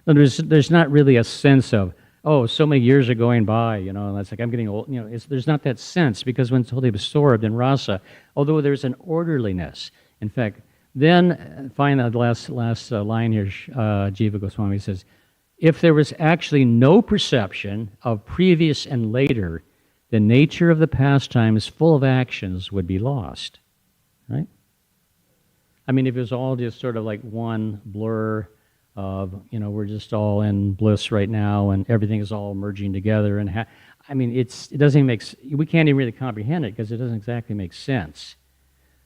There's not really a sense of, oh, so many years are going by, and that's like, I'm getting old. There's not that sense, because when it's totally absorbed in rasa, although there's an orderliness. In fact, then, finally, the last line here, Jiva Goswami says, if there was actually no perception of previous and later, the nature of the pastimes full of actions would be lost, right? I mean, if it was all just sort of like one blur of, we're just all in bliss right now and everything is all merging together. And it doesn't even we can't even really comprehend it because it doesn't exactly make sense.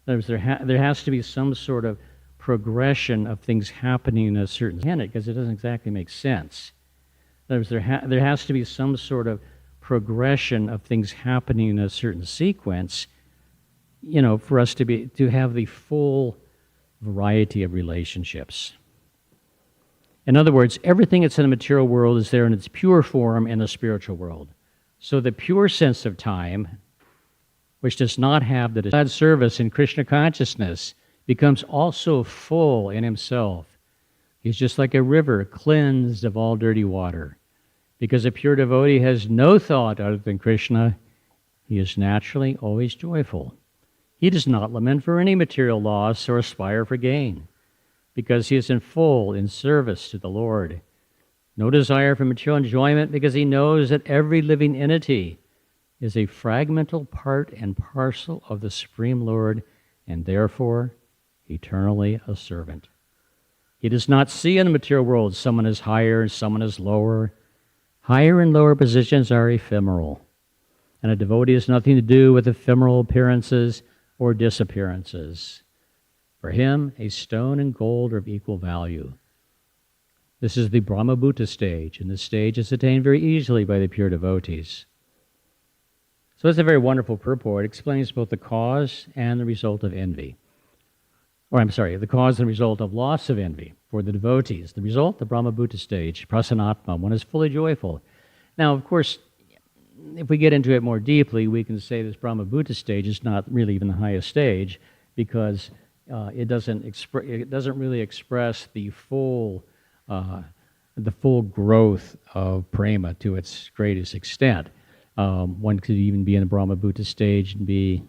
In other words, there has to be some sort of progression of things happening in a certain because it doesn't exactly make sense. In other words, there has to be some sort of progression of things happening in a certain sequence, for us to have the full variety of relationships. In other words, everything that's in the material world is there in its pure form in the spiritual world. So the pure sense of time, which does not have the God service in Krishna consciousness, becomes also full in himself. He's just like a river cleansed of all dirty water. Because a pure devotee has no thought other than Krishna, he is naturally always joyful. He does not lament for any material loss or aspire for gain, because he is in service to the Lord. No desire for material enjoyment, because he knows that every living entity is a fragmental part and parcel of the Supreme Lord, and therefore eternally a servant. He does not see in the material world someone is higher and someone is lower. Higher and lower positions are ephemeral, and a devotee has nothing to do with ephemeral appearances or disappearances. For him, a stone and gold are of equal value. This is the Brahmabhuta stage, and this stage is attained very easily by the pure devotees. So it's a very wonderful purport. It explains both the cause and the result of envy. The cause and result of loss of envy for the devotees. The result, the Brahmabhuta stage, prasanatma, one is fully joyful. Now, of course, if we get into it more deeply, we can say this Brahmabhuta stage is not really even the highest stage, because it doesn't really express the full growth of prema to its greatest extent. One could even be in the Brahmabhuta stage and be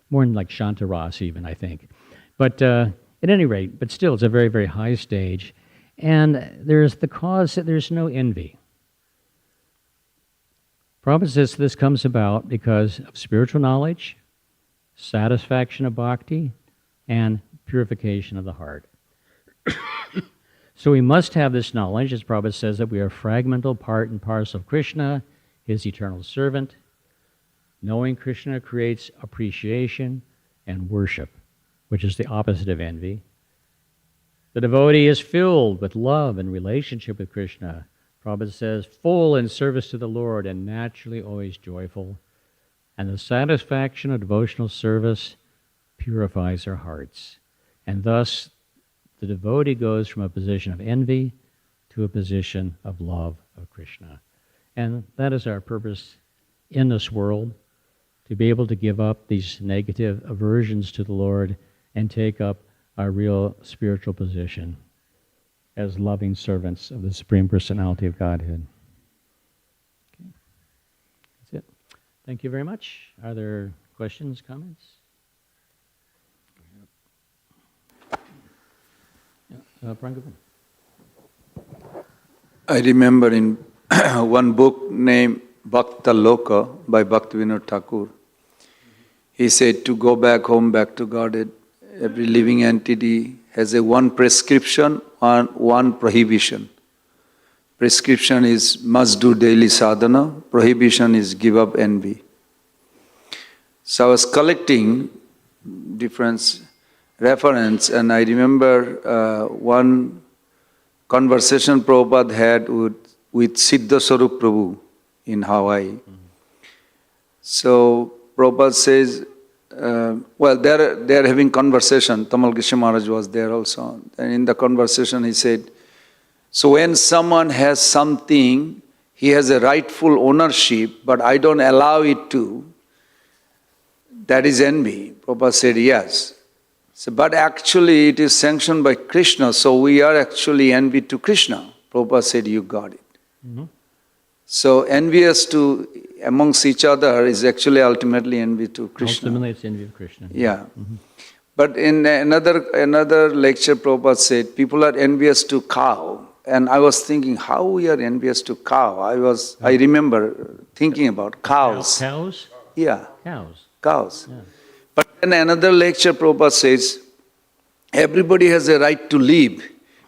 more in like Shantarasa even, I think. But at any rate, but still it's a very, very high stage. And there's the cause that there's no envy. Prabhupada says this comes about because of spiritual knowledge, satisfaction of bhakti, and purification of the heart. So we must have this knowledge, as Prabhupada says, that we are a fragmental part and parcel of Krishna, his eternal servant. Knowing Krishna creates appreciation and worship, which is the opposite of envy. The devotee is filled with love and relationship with Krishna. Prabhupada says, full in service to the Lord and naturally always joyful. And the satisfaction of devotional service purifies our hearts. And thus, the devotee goes from a position of envy to a position of love of Krishna. And that is our purpose in this world, to be able to give up these negative aversions to the Lord and take up our real spiritual position as loving servants of the Supreme Personality of Godhead. Okay. That's it. Thank you very much. Are there questions, comments? Prangavan. I remember in one book named Bhakta Loka by Bhaktivinoda Thakur, he said to go back home, back to Godhead, every living entity has a one prescription and one prohibition. Prescription is must do daily sadhana, prohibition is give up envy. So I was collecting different reference, and I remember one conversation Prabhupada had with Siddha Swarup Prabhu in Hawaii. Mm-hmm. So Prabhupada says, they're having conversation. Tamal Krishna Maharaj was there also. And in the conversation he said, so when someone has something, he has a rightful ownership, but I don't allow it to, that is envy. Prabhupada said, yes. So, but actually it is sanctioned by Krishna, so we are actually envy to Krishna. Prabhupada said, you got it. Mm-hmm. So envious to amongst each other is actually ultimately envy to Krishna. Ultimately, it's envy of Krishna. Yeah. Mm-hmm. But in another lecture, Prabhupada said, people are envious to cow. And I was thinking, how we are envious to cow? I remember thinking about cows. Cows? Yeah, Cows. cows. Yeah. But in another lecture, Prabhupada says, everybody has a right to live.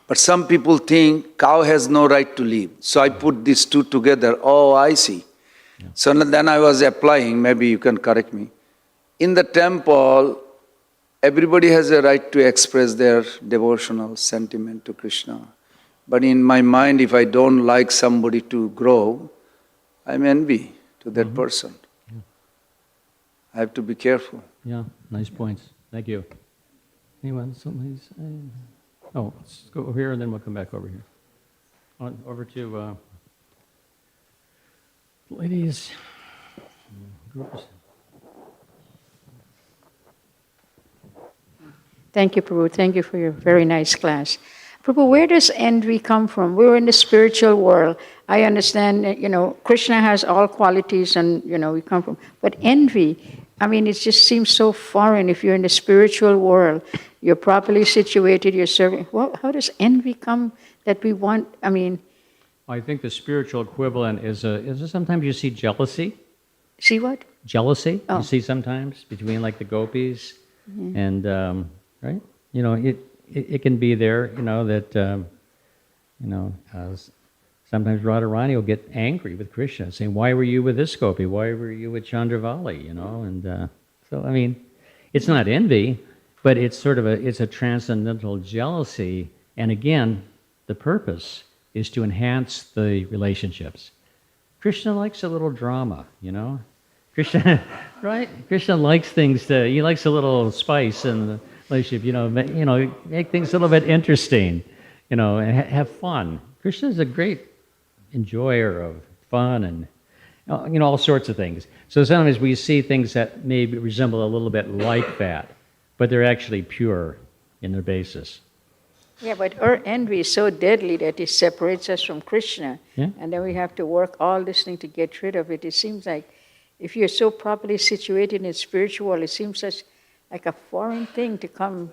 But some people think cow has no right to live. So I put these two together. Oh, I see. Yeah. So then I was applying, maybe you can correct me. In the temple, everybody has a right to express their devotional sentiment to Krishna. But in my mind, if I don't like somebody to grow, I'm envy to that person. Yeah. I have to be careful. Yeah, nice points. Thank you. Anyone? Somebody's. Oh, let's go over here and then we'll come back over here. Over to ladies. Groups. Thank you, Prabhu. Thank you for your very nice class. Prabhu, where does envy come from? We're in the spiritual world. I understand that, Krishna has all qualities and, we come from. But envy, it just seems so foreign. If you're in the spiritual world, you're properly situated, you're serving. Well, how does envy come that we want? I think the spiritual equivalent is sometimes you see jealousy. See what? Jealousy. Oh. You see sometimes between like the gopis and right. It can be there. Sometimes Radharani will get angry with Krishna, saying, "Why were you with this gopi? Why were you with Chandravali?" So it's not envy, but it's sort of a transcendental jealousy. And again, the purpose is to enhance the relationships. Krishna likes a little drama, Krishna, right? Krishna likes things he likes a little spice in the relationship, make things a little bit interesting, and have fun. Krishna is a great enjoyer of fun and, all sorts of things. So sometimes we see things that maybe resemble a little bit like that, but they're actually pure in their basis. Yeah, but our envy is so deadly that it separates us from Krishna. Yeah. And then we have to work all this thing to get rid of it. It seems like if you're so properly situated in spiritual world, it seems such like a foreign thing to come,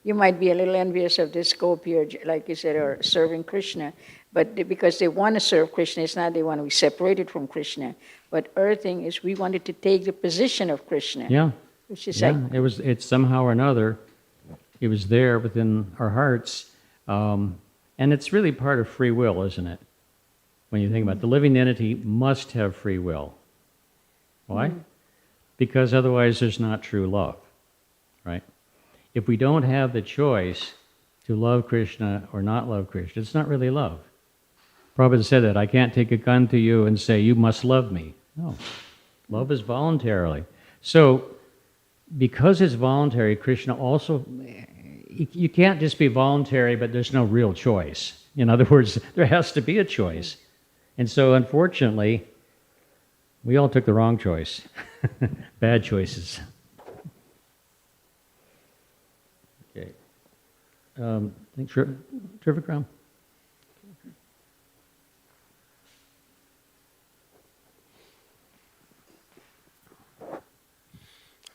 You might be a little envious of this gopi, or like you said, or serving Krishna. But because they want to serve Krishna, it's not they want to be separated from Krishna. But our thing is we wanted to take the position of Krishna. Yeah. Which is yeah. like... It's somehow or another, it was there within our hearts. And it's really part of free will, isn't it? When you think about it, the living entity must have free will. Why? Because otherwise there's not true love, right? If we don't have the choice to love Krishna or not love Krishna, it's not really love. Prabhupada said that, I can't take a gun to you and say, you must love me. No, love is voluntarily. So, because it's voluntary, Krishna also, you can't just be voluntary, but there's no real choice. In other words, there has to be a choice. And so, unfortunately, we all took the wrong choice. Bad choices. Okay. I think Trivikram.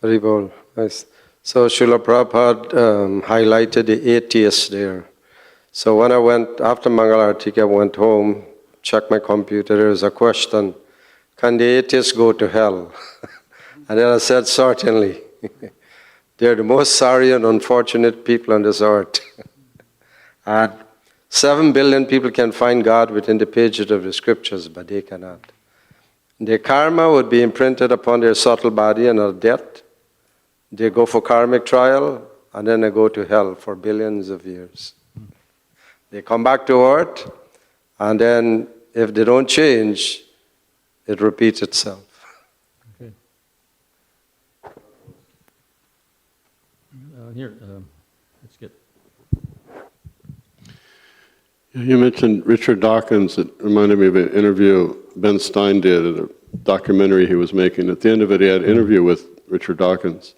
Haribol. Nice. So Srila Prabhupada highlighted the atheists there. So when I went, after Mangalarti, I went home, checked my computer, there was a question, can the atheists go to hell? And then I said, certainly. They're the most sorry and unfortunate people on this earth. And 7 billion people can find God within the pages of the scriptures, but they cannot. Their karma would be imprinted upon their subtle body and at death. They go for karmic trial, and then they go to hell for billions of years. They come back to earth, and then if they don't change, it repeats itself. Okay. Here, let's get... You mentioned Richard Dawkins. It reminded me of an interview Ben Stein did at a documentary he was making. At the end of it, he had an interview with Richard Dawkins.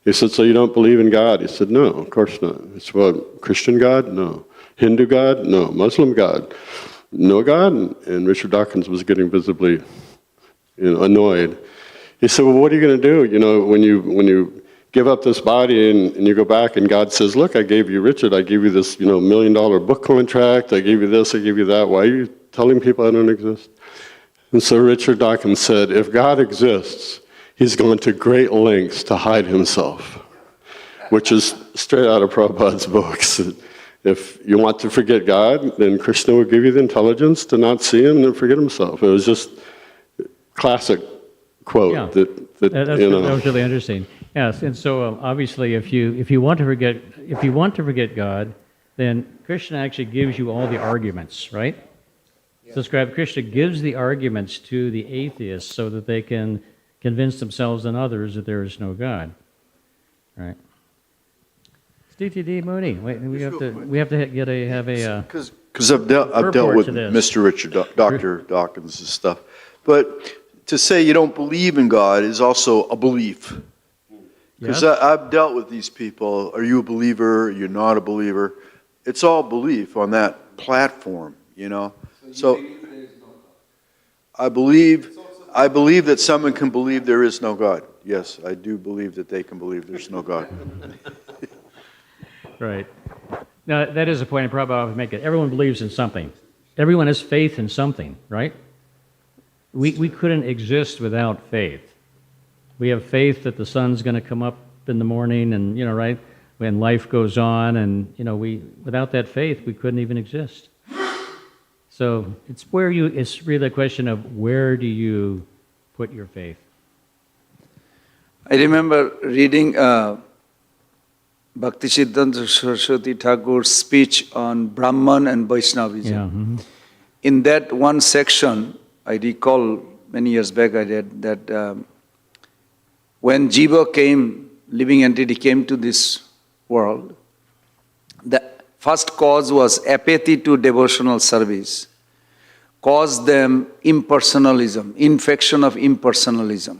He said, so you don't believe in God? He said, no, of course not. He said, well, Christian God? No. Hindu God? No. Muslim God? No God? And Richard Dawkins was getting visibly annoyed. He said, well, what are you going to do? When you give up this body and you go back and God says, look, I gave you Richard, I gave you this $1 million book contract, I gave you this, I gave you that. Why are you telling people I don't exist? And so Richard Dawkins said, if God exists, he's gone to great lengths to hide himself, which is straight out of Prabhupada's books. If you want to forget God, then Krishna will give you the intelligence to not see him and then forget himself. It was just classic quote. Yeah. That That was really interesting. Yes, and so obviously, if you want to forget God, then Krishna actually gives you all the arguments, right? Yeah. So Krishna gives the arguments to the atheists so that they can convince themselves and others that there is no God, right? DTD Mooney, wait, we have to have a because I've dealt with Mr. Richard Dr. Dawkins' stuff, but to say you don't believe in God is also a belief. Because yes. I've dealt with these people. Are you a believer? Are you not a believer? It's all belief on that platform, So I believe that someone can believe there is no God. Yes, I do believe that they can believe there's no God. Right. Now, that is a point I probably would make it. Everyone believes in something. Everyone has faith in something, right? We couldn't exist without faith. We have faith that the sun's going to come up in the morning and, right, when life goes on and, without that faith, we couldn't even exist. So it's really a question of where do you put your faith? I remember reading Bhaktisiddhanta Saraswati Thakur's speech on Brahman and Vaishnavism. Yeah. Mm-hmm. In that one section, I recall many years back I read that when Jiva living entity came to this world, the first cause was apathy to devotional service, caused them impersonalism, infection of impersonalism.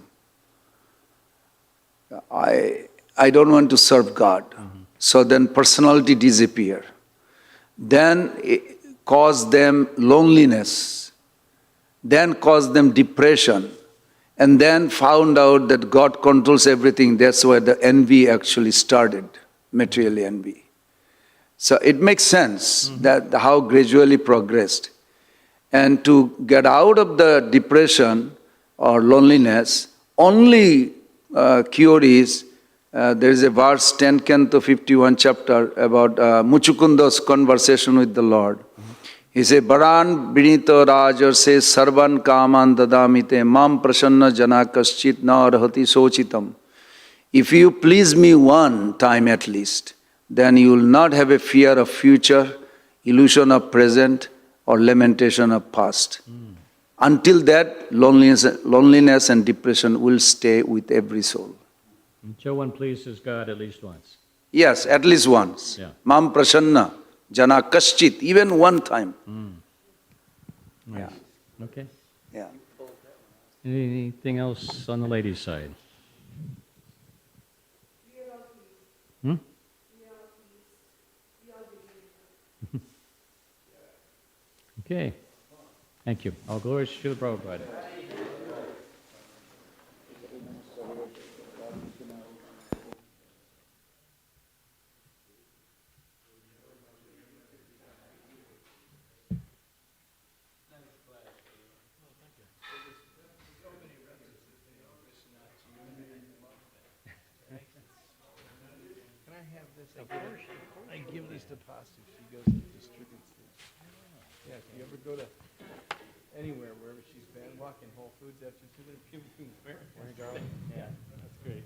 I don't want to serve God. Mm-hmm. So then personality disappear. Then it caused them loneliness. Then caused them depression. And then found out that God controls everything. That's where the envy actually started, material envy. So it makes sense that how gradually progressed. And to get out of the depression or loneliness, only cure is, there is a verse, 10 Canto 51 chapter, about Muchukunda's conversation with the Lord. He said, Baran Vinita Rajar says, Sarvan Kaman Dadamite, Mam Prasanna Jana Kaschit Na Arhati Sochitam. If you please me one time at least, then you will not have a fear of future, illusion of present, or lamentation of past. Until that, loneliness and depression will stay with every soul. Until one pleases God at least once. Yes, at least once. Yeah. Mam Prasanna Jana Kaschit, even one time. Nice. Yeah. Okay. Yeah. Anything else on the ladies' side? Hmm? Okay. Thank you. All glories to the Prabhupada. I give these to Pasta. She goes and distributes these. Yeah, if you ever go to anywhere, wherever she's been, walking Whole Foods after she's been giving fair. There you go. Yeah, that's great.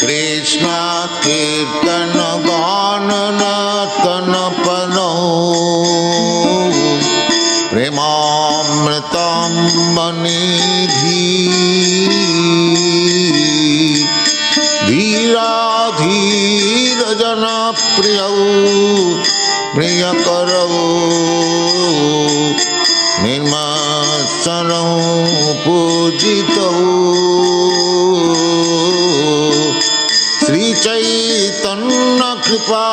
Krishna कीर्तन गान नर्तन पनो प्रेमामृतम निधि धीरा धीर जन प्रिय प्रिय करो निर्मत्सरो पूजितो श्री चैतन्य कृपा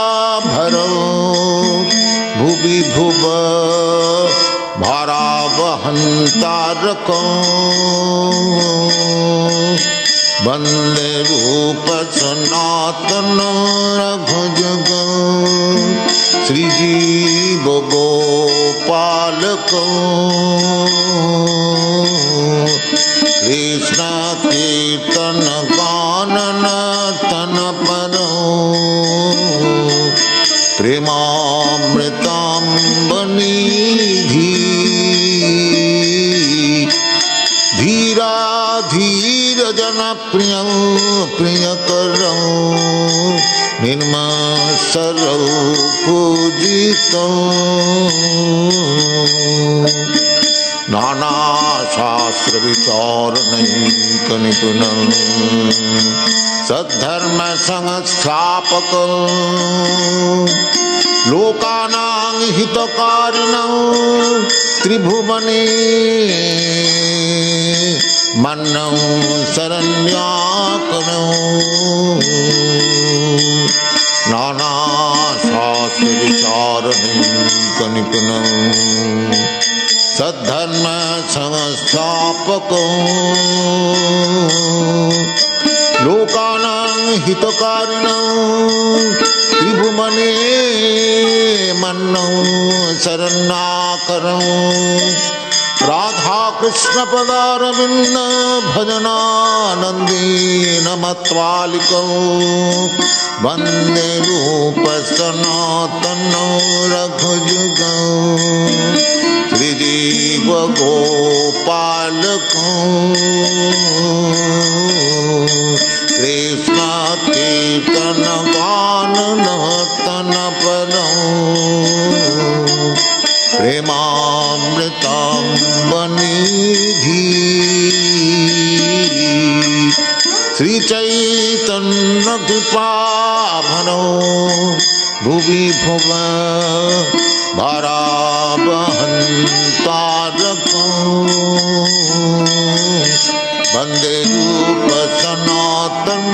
भरो भुवि भुव भारावहंतारको वंदे रूप सनातन रघुजग श्रीजीव गोपालको कृष्ण कीर्तन गान नर्तन परो प्रेमामृतम निधि धीरा धीर जन प्रिय प्रिय करो निर्मत्सरो पूजितो नाना शास्त्र विचारणैक निपुण सद्धर्म संस्थापक लोकानां हितकारिणं त्रिभुवने मन्नं शरण्याकरौ नाना शास्त्र विचारणैक निपुण सद्धर्म संस्थापक लोकानां हितकारिणं त्रिभुवने मन्नं शरणाकरं राधा कृष्ण पदारविन्द भजनानंदेन मत्वालिकौ वन्दे रूप सनातनौ रघुजुगौ श्रीजीव गोपालको कृष्ण कीर्तन गान नर्तन परो प्रेमामृतम निधि श्री चैतन्य कृपा भरो भुवि भुव भारावहंतारको वंदे रूप सनातन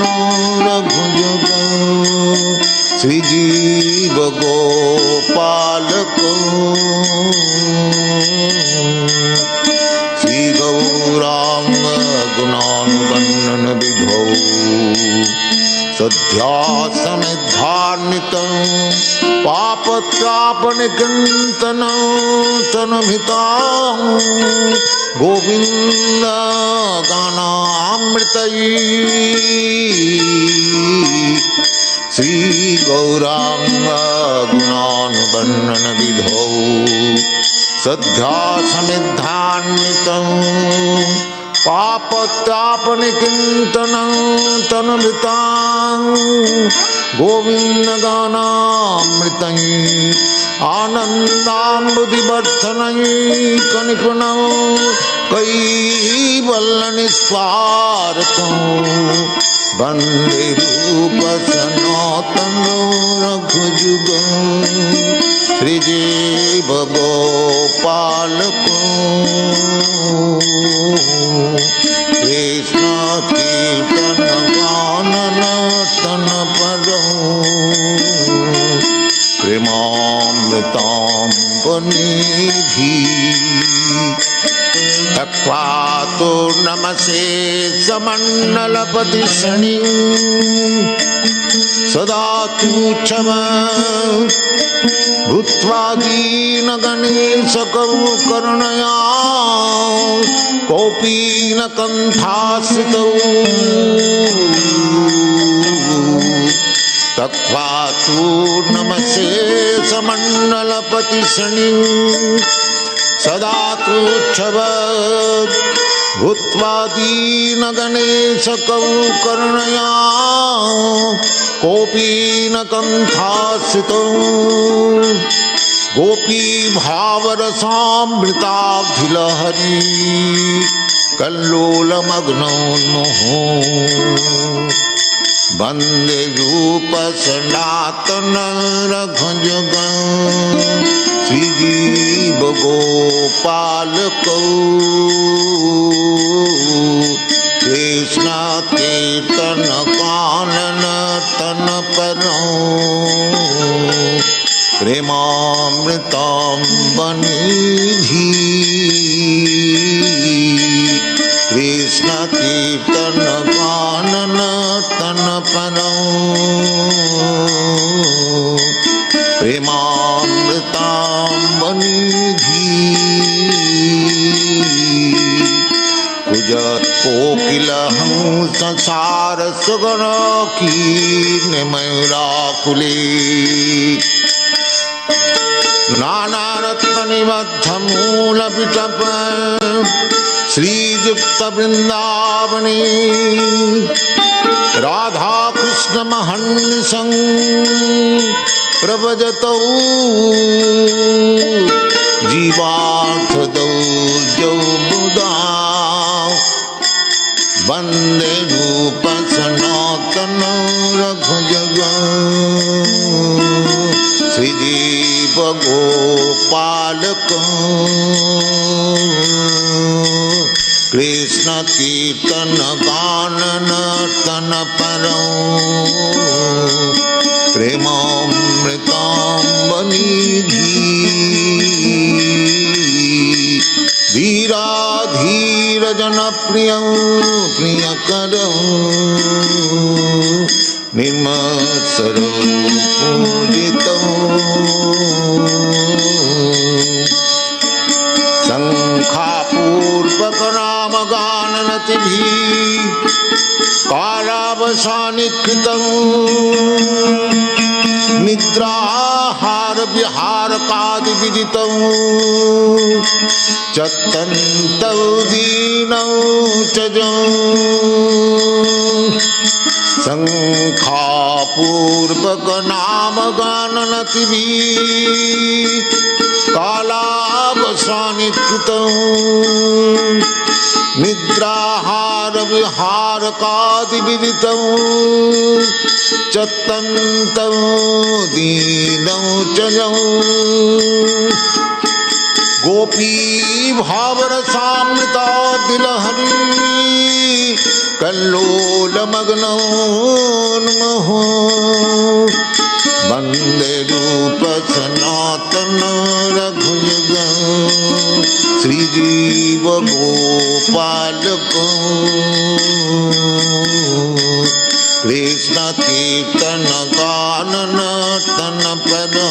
रघुजुग श्रीजीव गोपालको श्री गौरांग गुणानुवर्णन विधौ सध्यासनिधान्वितं पापत्रापनिकृन्तनं तनुभितां गोविन्द गानामृतैः श्री गौरांग गुणानुवर्णन विधौ सध्यासनिधान्वितं पापत्रापनिकृन्तनं तनुभितां गोविन्द गानामृतैः आनन्दामृतिवर्धनैकनिपुणं कैवल्यनिस्वार्थं वन्दे रूप सनातनो रघुजुगं श्रीजीव गोपालको कृष्ण कीर्तन गान नर्तन परो प्रेमामृतां निधि तक्वा तो नमसे समण्डलपति शनि सदा तुच्छम भूत्वा दीन गणेश कवु करुणया कोपी न कंथासितौ तक्वा तु नमसे समण्डलपति शनि सदा तुच्छव भूत्वा दीन गणेश कवु करुणया कोपी न कंथासितौ गोपी भावरसामृताभिलहरी कल्लोलमग्नोन्मुहो वन्दे रूप सनातन रघुजग श्रीजीव गोपालकौ कृष्ण कीर्तन कानन तन परौ प्रेमामृताम्बनिधि कृष्ण कीर्तन कानन तन परौ प्रेमामृताम्बनिधि कुज कोकिल हंस सारस गण कीर्न मयूराकुले नानारत्न निबद्ध मूल पिटप श्रीयुक्त वृंदावने राधा कृष्ण महन्निसं प्रभजतौ जीवार्थदौ जौ मुदा वन्दे रूप सनातन रघुजग श्रीजीव गोपालक कृष्ण कीर्तन गानन तन परौ प्रेमामृताम्बनिधि धीराधीर जनप्रिय प्रियकरौ निर्मत्सरो पूजितौ शङ्खापूर्वक नामगाननतिभिः कालावसानिकृतं निद्राहार विहारकादिविदितं चत्तन्तौ दीनौ च जौ शङ्खापूर्वक नामगाननतिभिः कालावसानिकृतं निद्राहार विहारकादिविदितं चत्तन्तौ दीनौ च जौ गोपी भावरसामृतादिलहरी कल्लोलमग्नोन्मुहो वन्दे रूप सनातन रघुयुग श्रीजीव गोपालक कृष्ण कीर्तन गानन तन परौ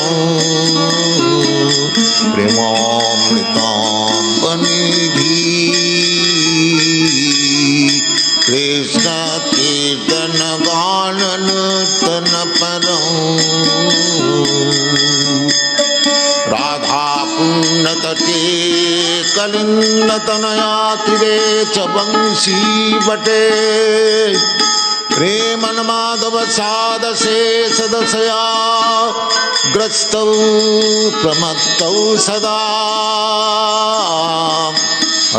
प्रेमामृताम्बनिधि कृष्ण कीर्तन गानन तन परौ राधा कुंड तटे कलिंद तनया तीरे च वंशी बटे प्रेमन माधव सादशे सदशया ग्रस्तौ प्रमत्तौ सदा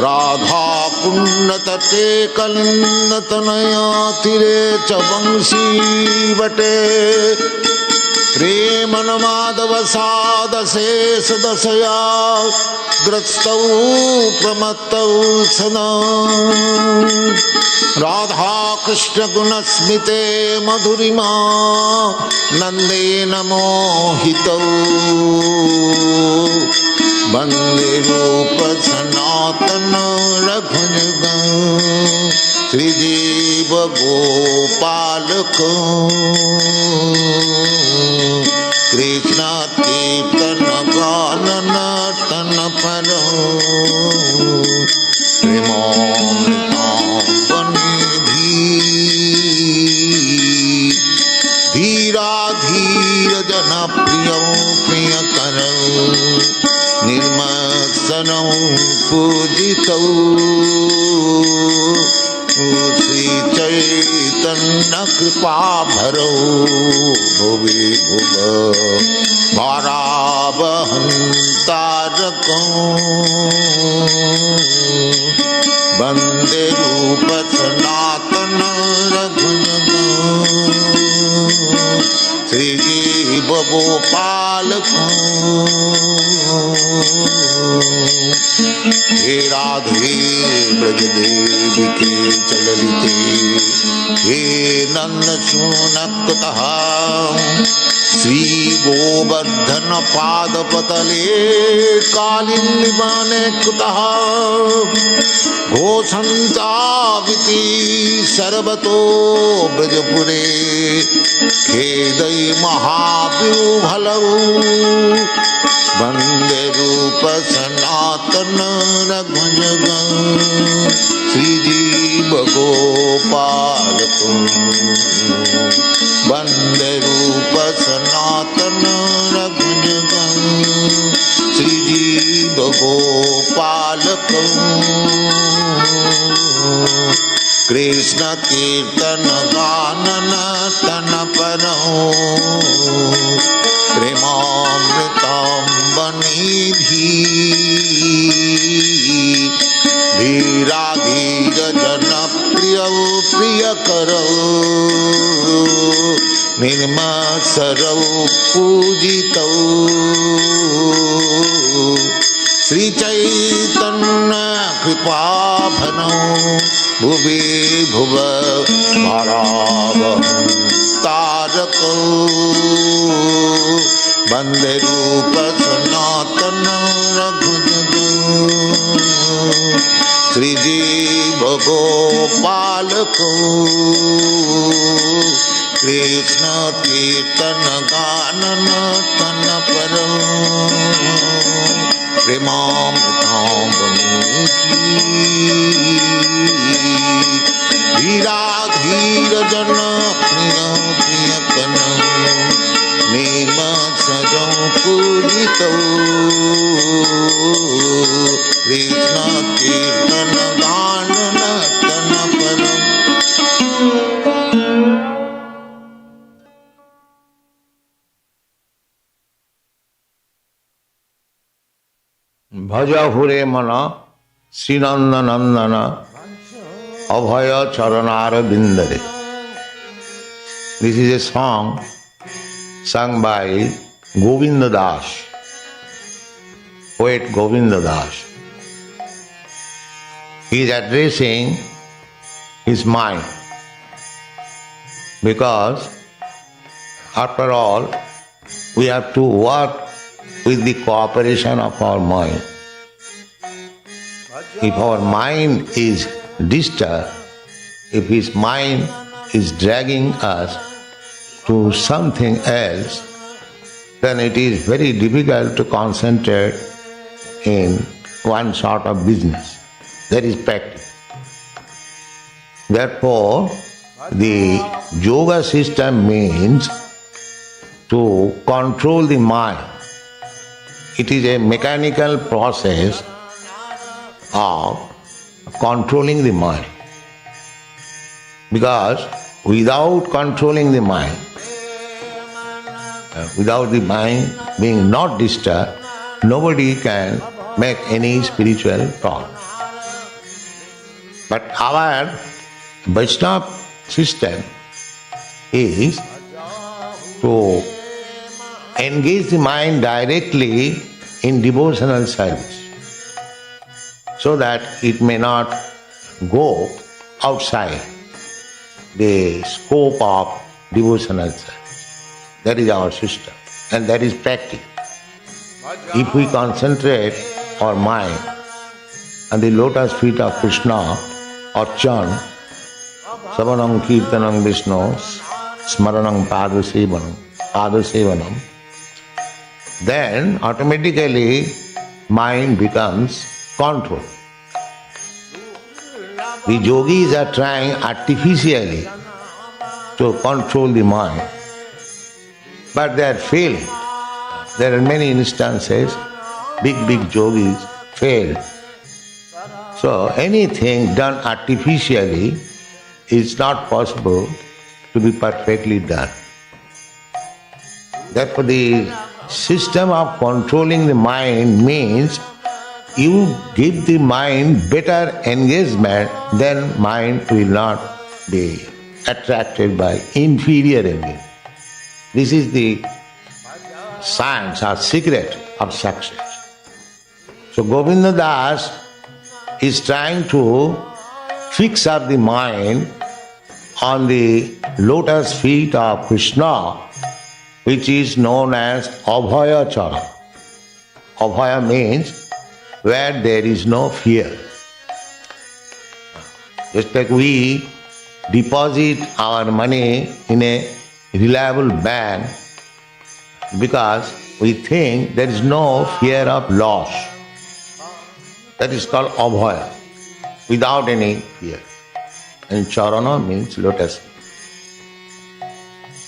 राधा कुंड तटे कलिंद तनया तीरे च वंशी बटे प्रेमन माधव सादशे सदशया ग्रस्तौ प्रमत्तौ सदा राधा कृष्ण गुण स्मिते मधुरिमा नंदेन मोहितौ वंदे रूप सनातन रघुजग श्रीजीव गोपाल को कृष्ण कीर्तन गान नर्तन परो प्रेमामृतांबनिधि धीरा धीर जन प्रिय प्रिय करो निर्मत्सनौ पूजितौ श्री चैतन्य कृपा भरो भुवि भुव भारावहंतारको वंदे रूप सनातन रघुजग श्रीजीव गोपाल को हे राधे ब्रज देवी के चलते हे नंद सुनकुतः श्री गोवर्धन पाद पतले कालिंदिवाने कुतः घोषन्ताविति सर्वतो ब्रजपुरे खेदै महाव्यूहलौ वंदे रूप सनातन रघुजग श्रीजीव गोपाल को वंदे रूप सनातन रघुजग श्रीजीव गोपाल को कृष्ण कीर्तन गान नर्तन परो प्रेमामृतांबनिधि धीरा धीर जन प्रिय प्रिय करो निर्मत्सरौ पूजितौ श्री चैतन्य कृपा भनो भुवि भुव भारावहंतारको वंदे रूप सनातन रघुजग श्रीजीव गोपाल को कृष्ण कीर्तन गान नर्तन परो प्रेमामृतांबनिधि धीरा धीर जन प्रिय प्रिय कन निर्मत्सरौ पूजितौ कृष्ण कीर्तन गान नर्तन परो। भज हुरे मन श्रीनंद नंदन अभय चरणार बिंदरे. This is a song sung by Govinda Das, poet Govinda Das. He is addressing his mind because after all we have to work with the cooperation of our mind. If our mind is disturbed, if his mind is dragging us to something else, then it is very difficult to concentrate in one sort of business. That is practice. Therefore, the yoga system means to control the mind. It is a mechanical process of controlling the mind. Because without controlling the mind, without the mind being not disturbed, nobody can make any spiritual progress. But our Vaishnava system is to engage the mind directly in devotional service so that it may not go outside the scope of devotional service. That is our system and that is practice. if we concentrate our mind on the lotus feet of Krishna or chant, Savanam Kirtanam Vishnu, Smaranam Padasevanam, then automatically mind becomes control. The yogis are trying artificially to control the mind, but they are failing. There are many instances, big yogis failed. So anything done artificially is not possible to be perfectly done. Therefore, the system of controlling the mind means you give the mind better engagement, then mind will not be attracted by inferior engagement. This is the science or secret of success. So Govinda Das is trying to fix up the mind on the lotus feet of Krishna, which is known as Abhaya Chara. Abhaya means where there is no fear. Just like we deposit our money in a reliable bank because we think there is no fear of loss. That is called Abhaya, without any fear. And Charana means lotus.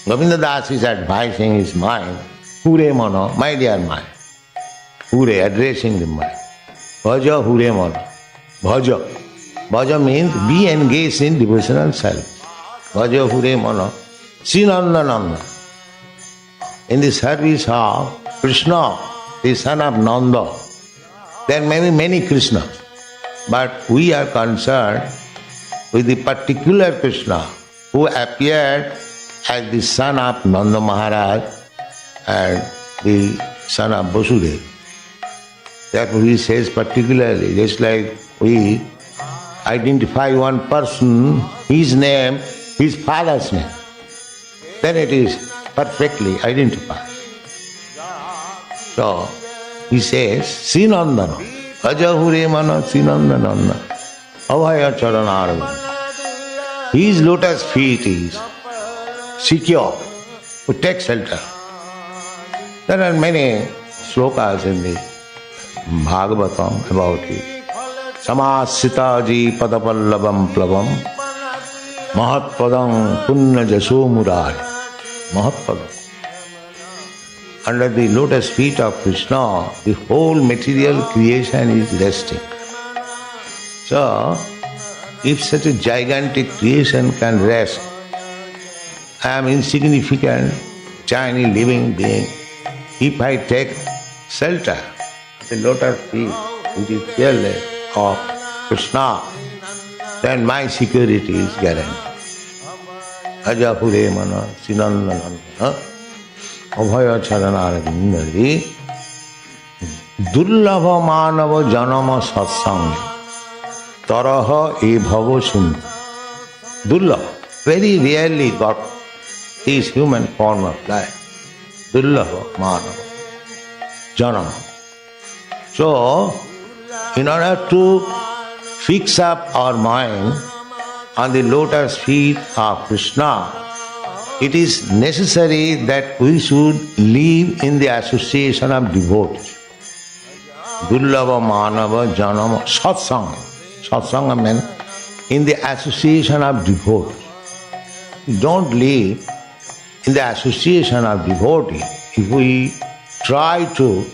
Govinda Das is advising his mind, Hure Mano, my dear mind. Hure, addressing the mind. Bhaja Hure Mano. Bhaja. Bhaja means be engaged in devotional service. Bhaja Hure Mano. Sinandananda. In the service of Krishna, the son of Nanda. There may be many Krishnas, but we are concerned with the particular Krishna who appeared as the son of Nanda Maharaj and the son of Vasudeva. Therefore he says particularly, just like we identify one person, his name, his father's name, then it is perfectly identified. So he says, Sinandana, Ajahure Mana Sinandananda, Avaya Charanarvana. His lotus feet is secure to take shelter. There are many slokas in the Bhagavatam about it. Samasitaji padapallavam plavam Mahatpadam punna jaso murari. Mahatpadam. Under the lotus feet of Krishna, the whole material creation is resting. So, if such a gigantic creation can rest, I am insignificant, tiny living being. If I take shelter, the lotus feet, which is fearless of Krishna, then my security is guaranteed. Ajapure mana sinandananda Abhaya Charanarvindari Durlabha Manava Janama Satsang Taraha E Bhava Sindhu. Durlabha, very rarely got this human form of life. Durlabha Manava Janama. So, in order to fix up our mind on the lotus feet of Krishna, it is necessary that we should live in the association of devotees. Durlabha Manava Janama Satsanga. Satsanga means in the association of devotees. Don't live in the association of devotees. If we try to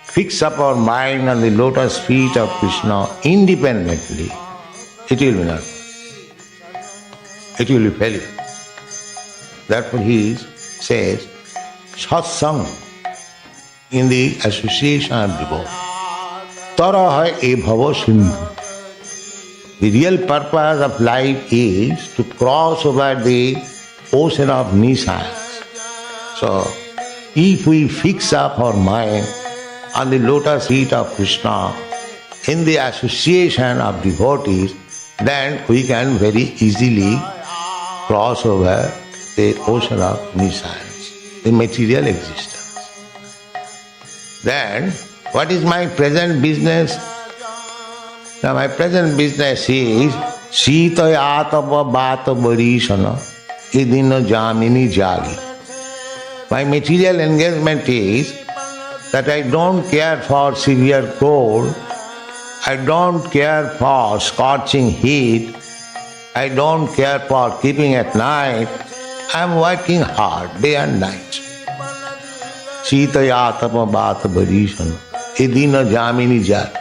fix up our mind on the lotus feet of Krishna independently, it will be not. It will be failure. Therefore he says, satsang, in the association of devotees. Taraha e bhava sindhu. The real purpose of life is to cross over the ocean of nescience. So, if we fix up our mind on the lotus feet of Krishna in the association of devotees, then we can very easily cross over the ocean of nescience, the material existence. then what is my present business? Now my present business is Sita Yatava Bata Barishana Idina Jamini Jali. My material engagement is that I don't care for severe cold, I don't care for scorching heat, I don't care for keeping at night, I am working hard day and night. Sita Yatava Bata Barishana Idina Jamini Jali.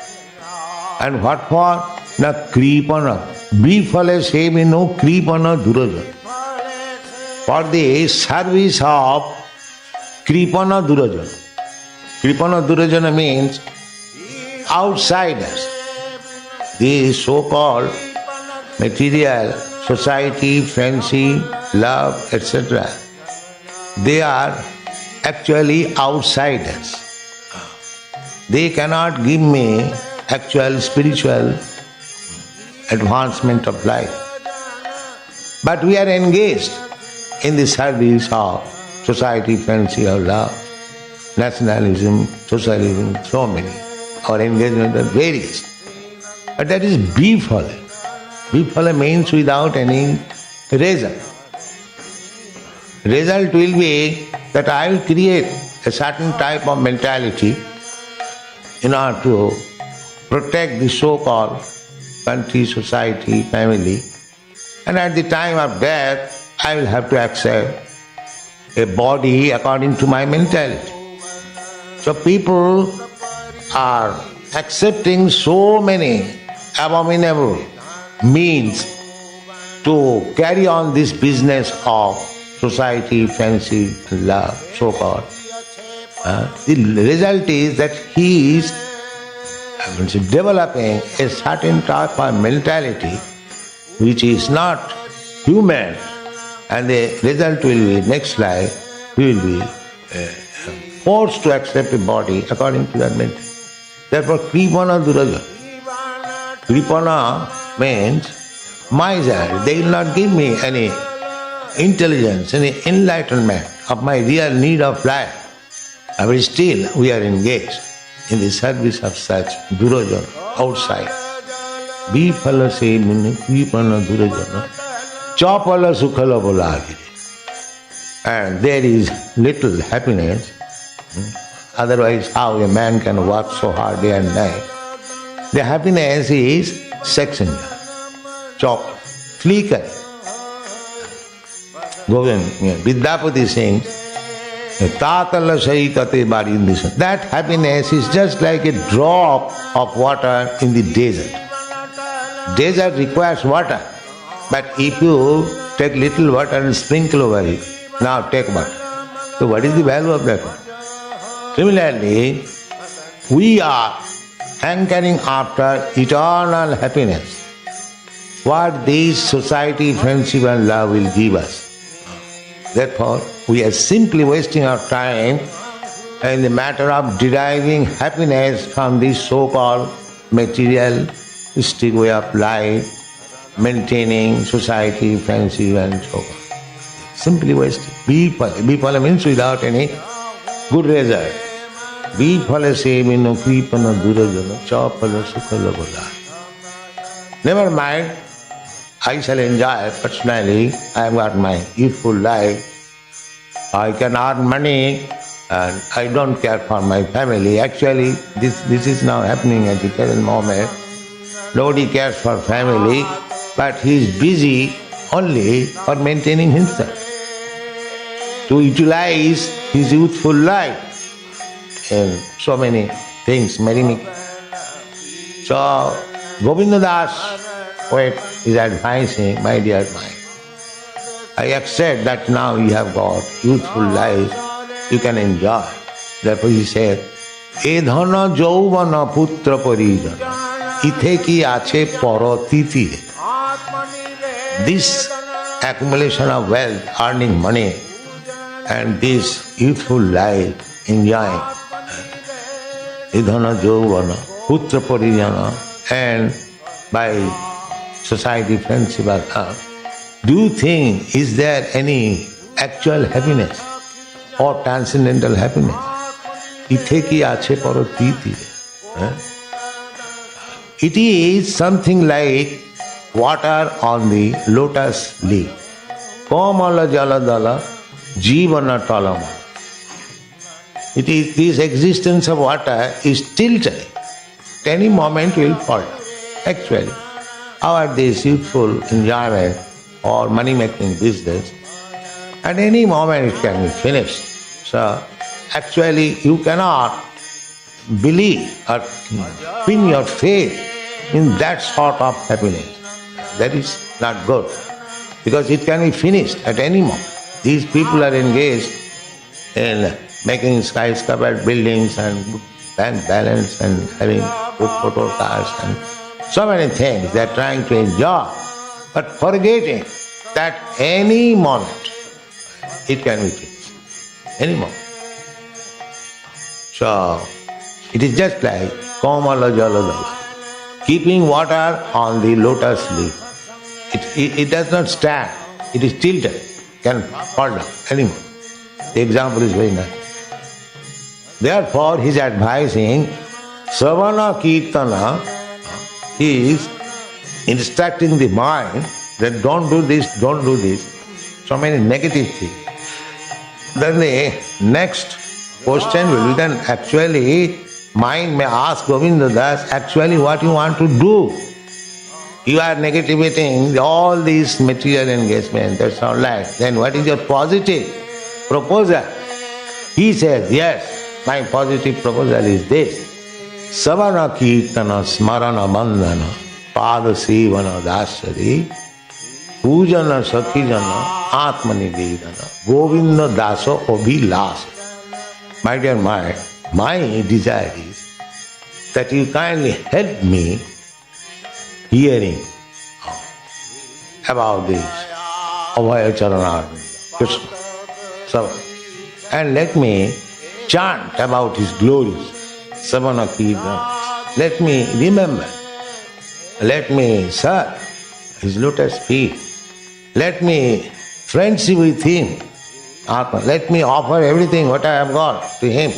And what for? Na kripana. Bifale same no kripana durajan. For the service of kripana durajan. Kripana durajana means outsiders. The so-called material, society, friendship, love, etc. They are actually outsiders. They cannot give me actual spiritual advancement of life. But we are engaged in the service of society, friendship, or love, nationalism, socialism, so many. Our engagement are various. But that is bifala. Bifala means without any result. Result will be that I will create a certain type of mentality in order to protect the so-called country, society, family, and at the time of death, I will have to accept a body according to my mentality. So people are accepting so many abominable means to carry on this business of society, fancy, love, so-called. The result is that he is developing a certain type of mentality which is not human, and the result will be next life he will be forced to accept a body according to that mentality. Therefore, kripana duraja. Kripana means miser. They will not give me any intelligence, any enlightenment of my real need of life. But still we are engaged in the service of such durajan outside. Bifala se minu kripana durajana chapala sukhala bolagiri. And there is little happiness. Otherwise, how a man can work so hard day and night? The happiness is sex enjoy, chop, flicker. Govind, Vidyapati sings, Tatala Saikate Barindisa. That happiness is just like a drop of water in the desert. Desert requires water, but if you take little water and sprinkle over it, now take water. So what is the value of that water? Similarly, we are hankering after eternal happiness. What this society, friendship and love will give us. Therefore, we are simply wasting our time in the matter of deriving happiness from this so-called materialistic way of life, maintaining society, friendship and so on. Simply wasting. Bifala means without any good result. Bifala se minu kripana durajana chapala sukhala bola. Never mind, I shall enjoy personally. I have got my youthful life. I can earn money and I don't care for my family. Actually, this is now happening at the present moment. Nobody cares for family, but he is busy only for maintaining himself, to utilize his youthful life in so many things, many. So, Govinda Das poet is advising, my dear mind, I accept that now you have got youthful life, you can enjoy. Therefore he said, Edhana jauvana putra parijana, ithe ki ache paratiti. This accumulation of wealth, earning money, and this youthful life, enjoying idhana jauvana putra parijana, and by society, friendship, do you think is there any actual happiness or transcendental happiness? ithe ki ache paro titi. It is something like water on the lotus leaf. Komala jaladala jivana talama. It is this existence of water is tilted. At any moment will fall down. Actually, our this youthful enjoyment or money-making business, at any moment it can be finished. So, actually you cannot believe or pin your faith in that sort of happiness. That is not good, because it can be finished at any moment. These people are engaged in making skyscraper buildings and bank balance and having good photo cars and so many things they are trying to enjoy, but forgetting that any moment it can be finished. Any moment. So, it is just like Komala Jaladala, keeping water on the lotus leaf. It does not stand, it is tilted, can fall down any moment. The example is very nice. Therefore, he is advising Savana Kirtana is instructing the mind that don't do this, so many negative things. Then the next question will be then actually mind may ask Govinda Das, actually what you want to do? You are negativating all these material engagement, that's all right. Then what is your positive proposal? He says, yes, my positive proposal is this. Savana Kirtana Smarana Bandhana Pada Sivana Dasari Pujana Sakhijana Atmani Vedana Govinda Daso Abhilas. My dear mind, my desire is that you kindly help me hearing about this Abhaya Charana Krishna Savana, and let me chant about his glories. Savana Kirtana. Let me remember. Let me serve his lotus feet. Let me friendship with him. Let me offer everything what I have got to him.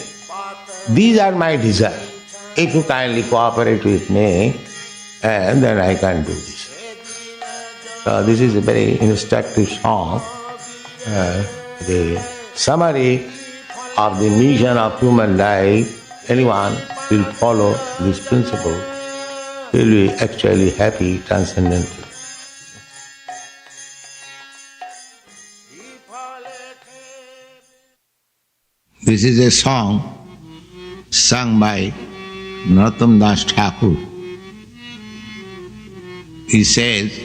These are my desires. If you kindly cooperate with me, and then I can do this. So this is a very instructive song. The summary of the mission of human life. Anyone will follow this principle, will be actually happy transcendently. This is a song sung by Narottam Das Thakur. He says,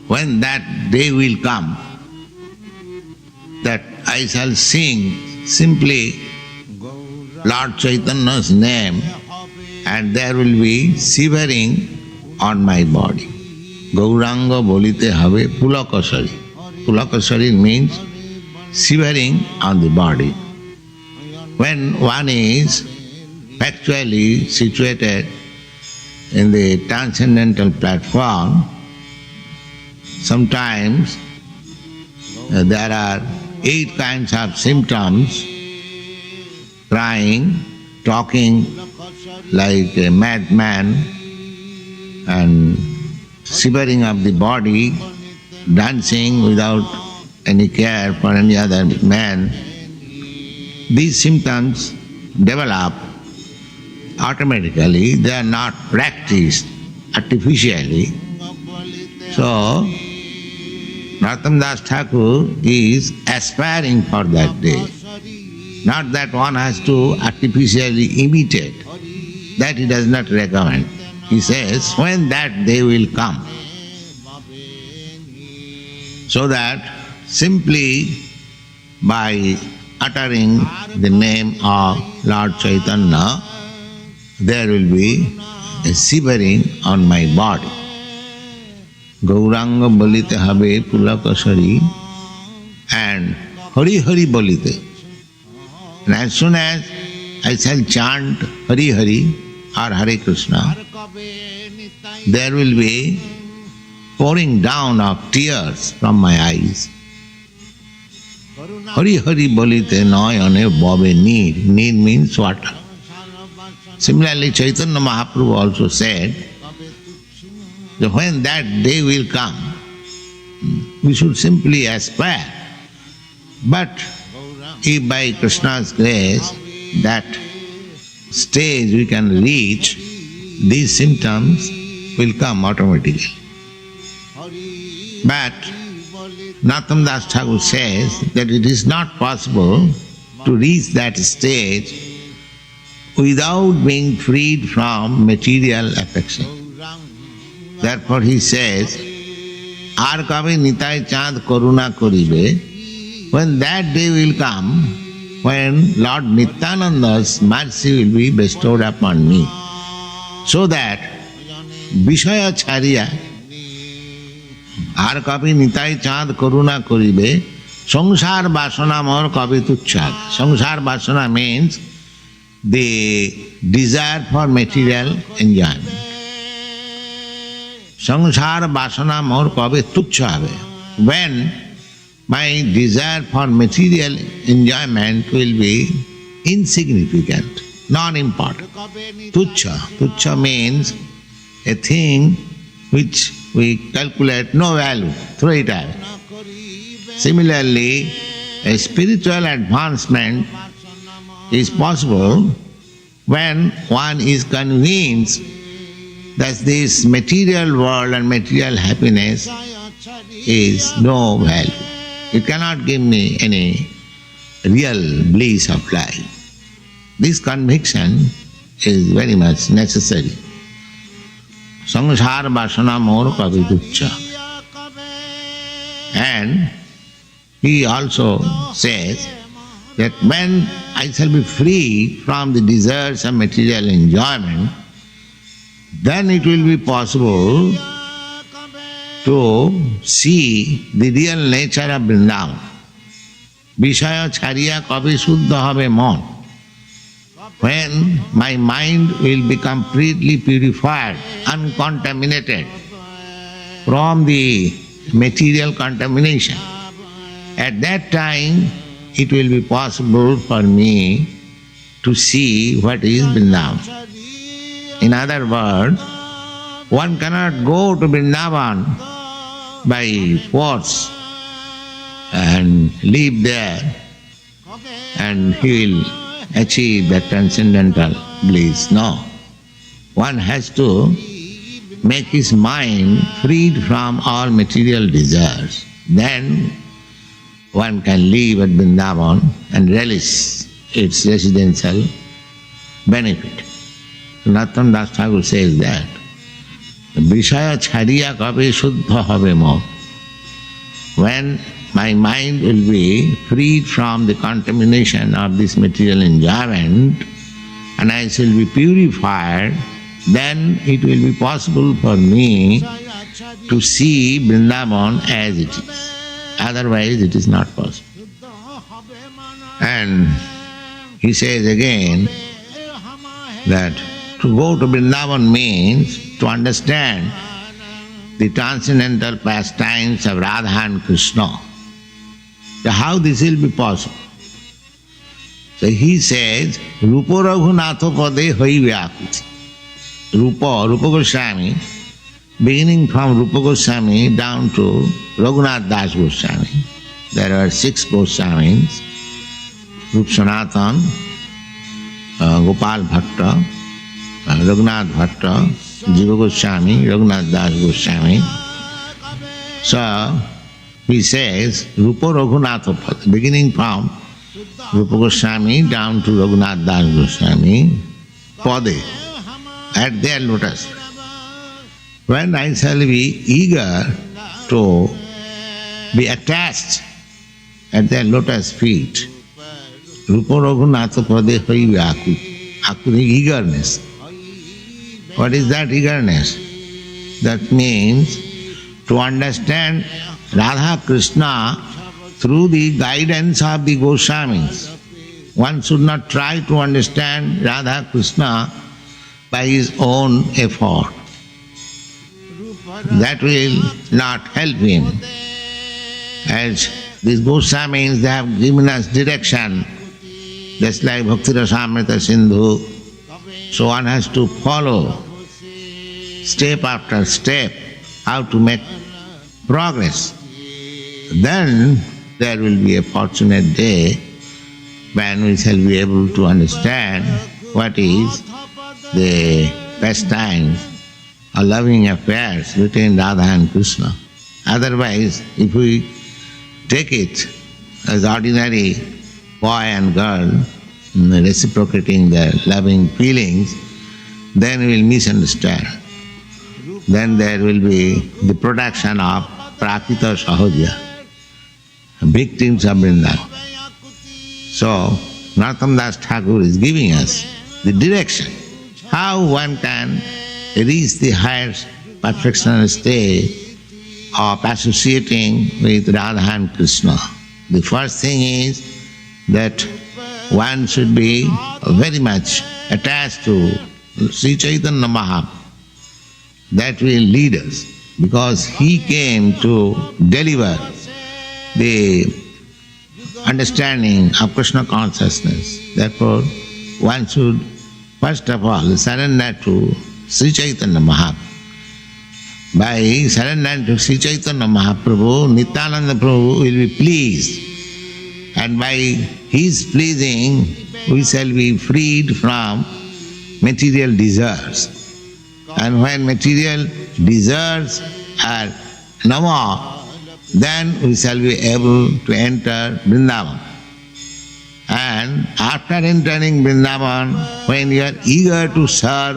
when that day will come, that I shall sing simply Lord Chaitanya's name, and there will be shivering on my body. Gauranga bolite have pulakasari. Pulakasari means shivering on the body. When one is factually situated in the transcendental platform, sometimes there are 8 kinds of symptoms: crying, talking like a madman, and shivering of the body, dancing without any care for any other man. These symptoms develop automatically, they are not practiced artificially. So, Narottam Das Thakur is aspiring for that day. Not that one has to artificially imitate. That he does not recommend. He says, when that day will come, so that simply by uttering the name of Lord Chaitanya, there will be a shivering on my body. Gauranga bolite habe pulakasari and Hari Hari bolite. And as soon as I shall chant Hari Hari or Hare Krishna, there will be pouring down of tears from my eyes. Hari Hari bolite noyane bobe need. Need means water. Similarly, Chaitanya Mahaprabhu also said that when that day will come, we should simply aspire. But if by Krishna's grace that stage we can reach, these symptoms will come automatically. But Narottam Das Thakur says that it is not possible to reach that stage without being freed from material affection. Therefore he says, Ar kabe nitai chand karuna koribe, when that day will come, when Lord Nityananda's mercy will be bestowed upon me, so that Vishaya Chariya, Ar kabe nitai chand karuna koribe, Sangsar Vasana mor kabe tuchhag. Sangsar Vasana means the desire for material enjoyment. Sangsar Vasana mor kabe tuchhag. When my desire for material enjoyment will be insignificant, non-important. Tuchha. Tuchha means a thing which we calculate no value, throw it away. Similarly, a spiritual advancement is possible when one is convinced that this material world and material happiness is no value. It cannot give me any real bliss of life. This conviction is very much necessary. Sangsar vasana mor kabe tuchha. And he also says that when I shall be free from the desires of material enjoyment, then it will be possible to see the real nature of Vrindavan. Vishaya chariya kabe shuddha habe mon. When my mind will be completely purified, uncontaminated from the material contamination, at that time it will be possible for me to see what is Vrindavan. In other words, one cannot go to Vrindavan by force and live there and he will achieve that transcendental bliss. No. One has to make his mind freed from all material desires. Then one can live at Vrindavan and relish its residential benefit. Narottam Das Thakur says that Vishaya chariya kabe shuddha habe mo. When my mind will be freed from the contamination of this material enjoyment and I shall be purified, then it will be possible for me to see Vrindavan as it is. Otherwise it is not possible. And he says again that to go to Vrindavan means to understand the transcendental pastimes of Radha and Krishna. So how this will be possible? So he says, Rupa Raghunatha Pade Hai Vyakuti. Rupa Goswami, beginning from Rupa Goswami down to Raghunath Das Goswami. There are 6 Goswamis, Rup Sanatan, Gopal Bhatta, Raghunath Bhatta, Jiva Goswami, Raghunath Das Goswami. So he says, Rupa Raghunatha Pada, beginning from Rupa Goswami down to Raghunath Das Goswami, Pade, at their lotus. When I shall be eager to be attached at their lotus feet, Rupa Raghunatha Pade Hai Vyakuti. Akuti, eagerness. What is that eagerness? That means to understand Radha Krishna through the guidance of the Goswamis. One should not try to understand Radha Krishna by his own effort. That will not help him. As these Goswamis, they have given us direction, just like Bhakti Rasamrita Sindhu, So one has to follow step after step how to make progress. Then there will be a fortunate day when we shall be able to understand what is the pastime or loving affairs between Radha and Krishna. Otherwise, if we take it as ordinary boy and girl reciprocating their loving feelings, then we will misunderstand. Then there will be the production of Prakita Sahaja, victims of Vrindavan. So, Narottam Das Thakur is giving us the direction how one can reach the highest perfectional state of associating with Radha and Krishna. The first thing is that one should be very much attached to Sri Chaitanya Mahaprabhu. That will lead us, because he came to deliver the understanding of Krishna consciousness. Therefore, one should first of all surrender to Sri Chaitanya Mahaprabhu. By surrendering to Sri Chaitanya Mahaprabhu, Nityananda Prabhu will be pleased, and by his pleasing we shall be freed from material desires. And when material desires are no more, then we shall be able to enter Vrindavan. And after entering Vrindavan, when you are eager to serve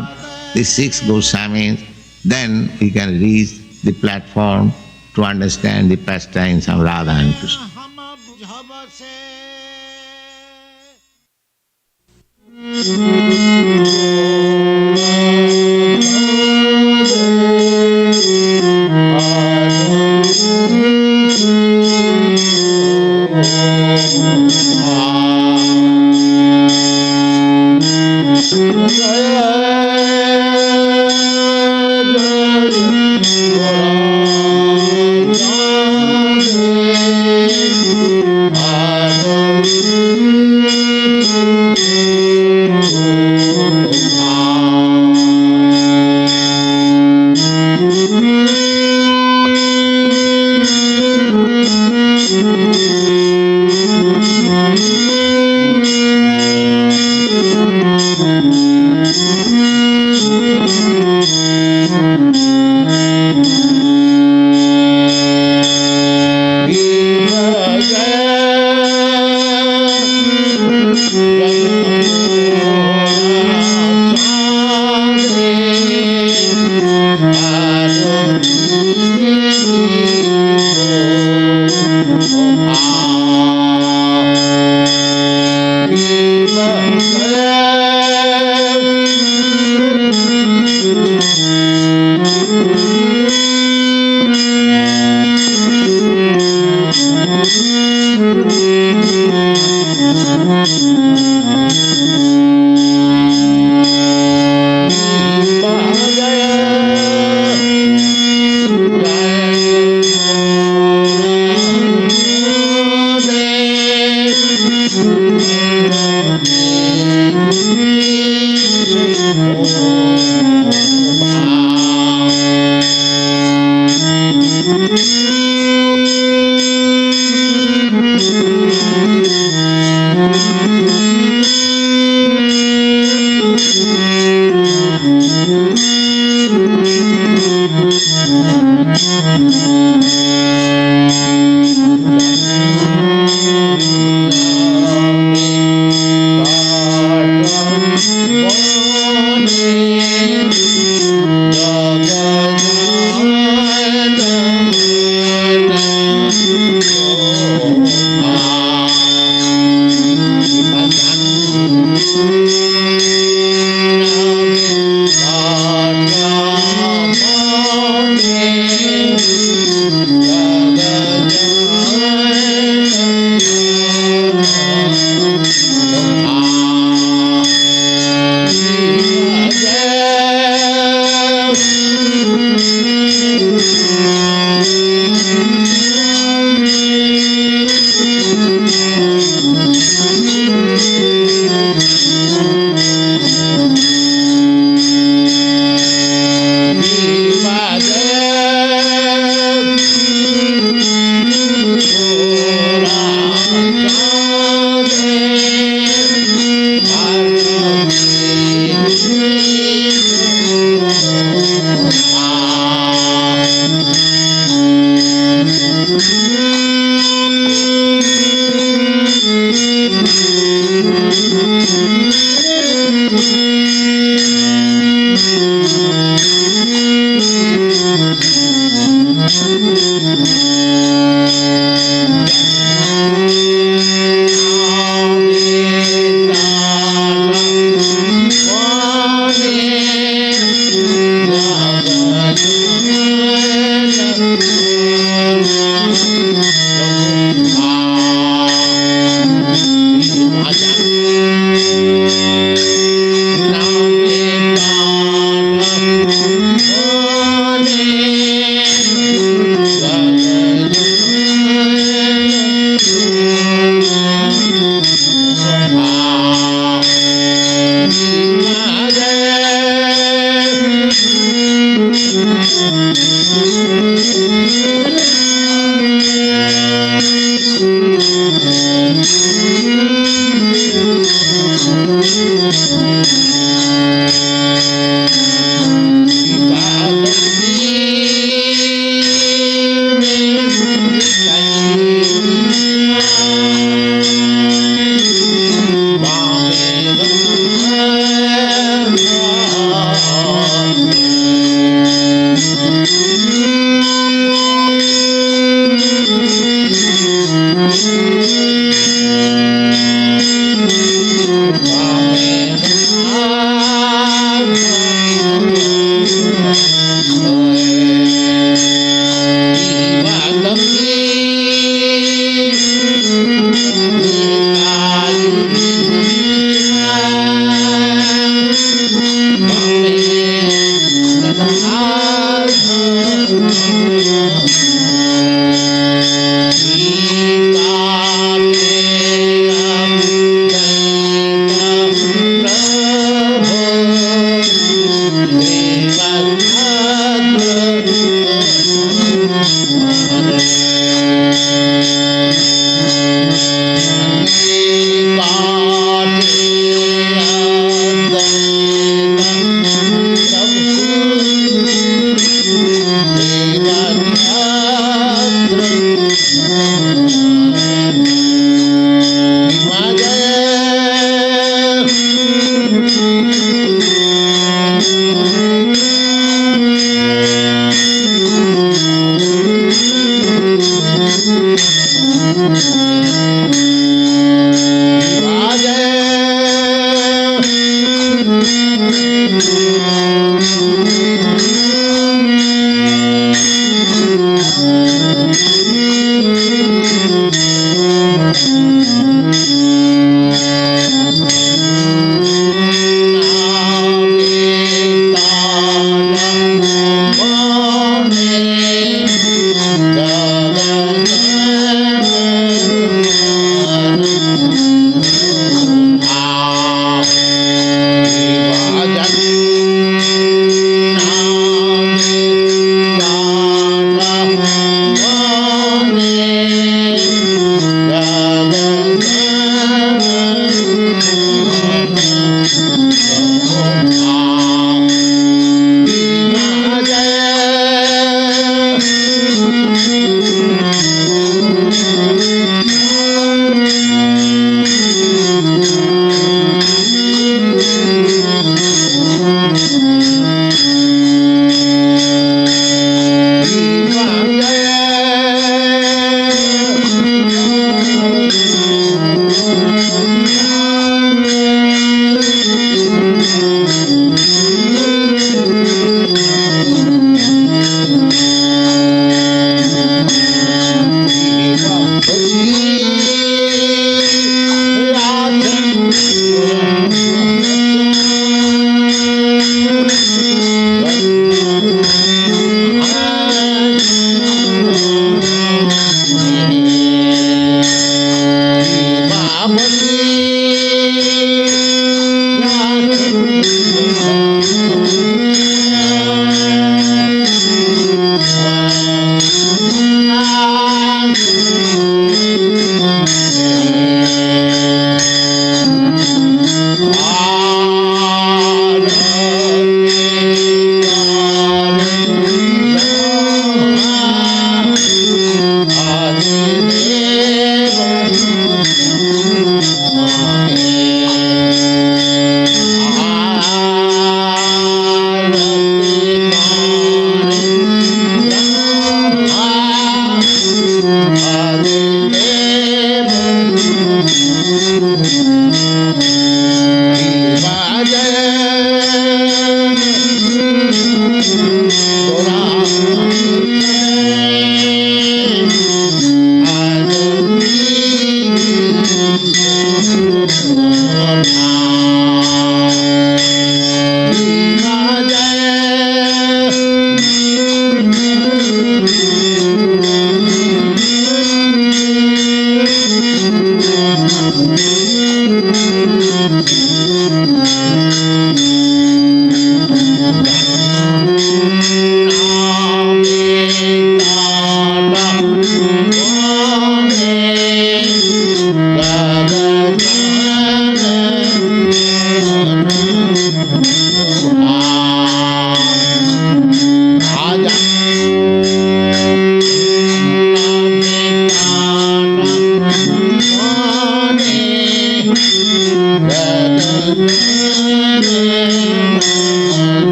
the 6 Goswamis, then we can reach the platform to understand the pastimes of Radha and Krishna.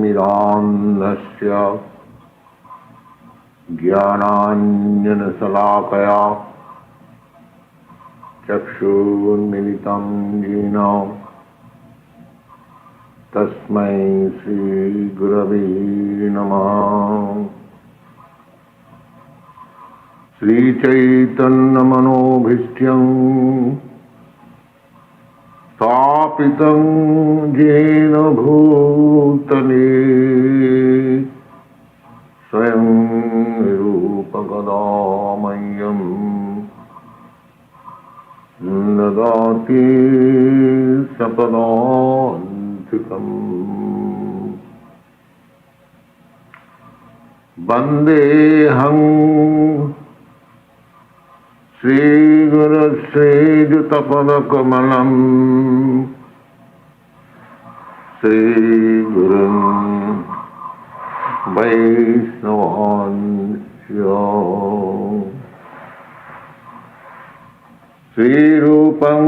ज्ञानतिमिरान्धस्य ज्ञानाञ्जनशलाकया चक्षुर्मिलितं येन तस्मै श्रीगुरवे नमः। श्रीचैतन्यमनोभीष्टं स्थापितं येन भूतले स्वयं रूपकदा मह्यं ददाति स्वपदान्तिकम्। वन्देऽहं श्रीगुरुश्रीयुतपदकमलं श्रीगुरुं वैष्णवांश्च श्रीरूपं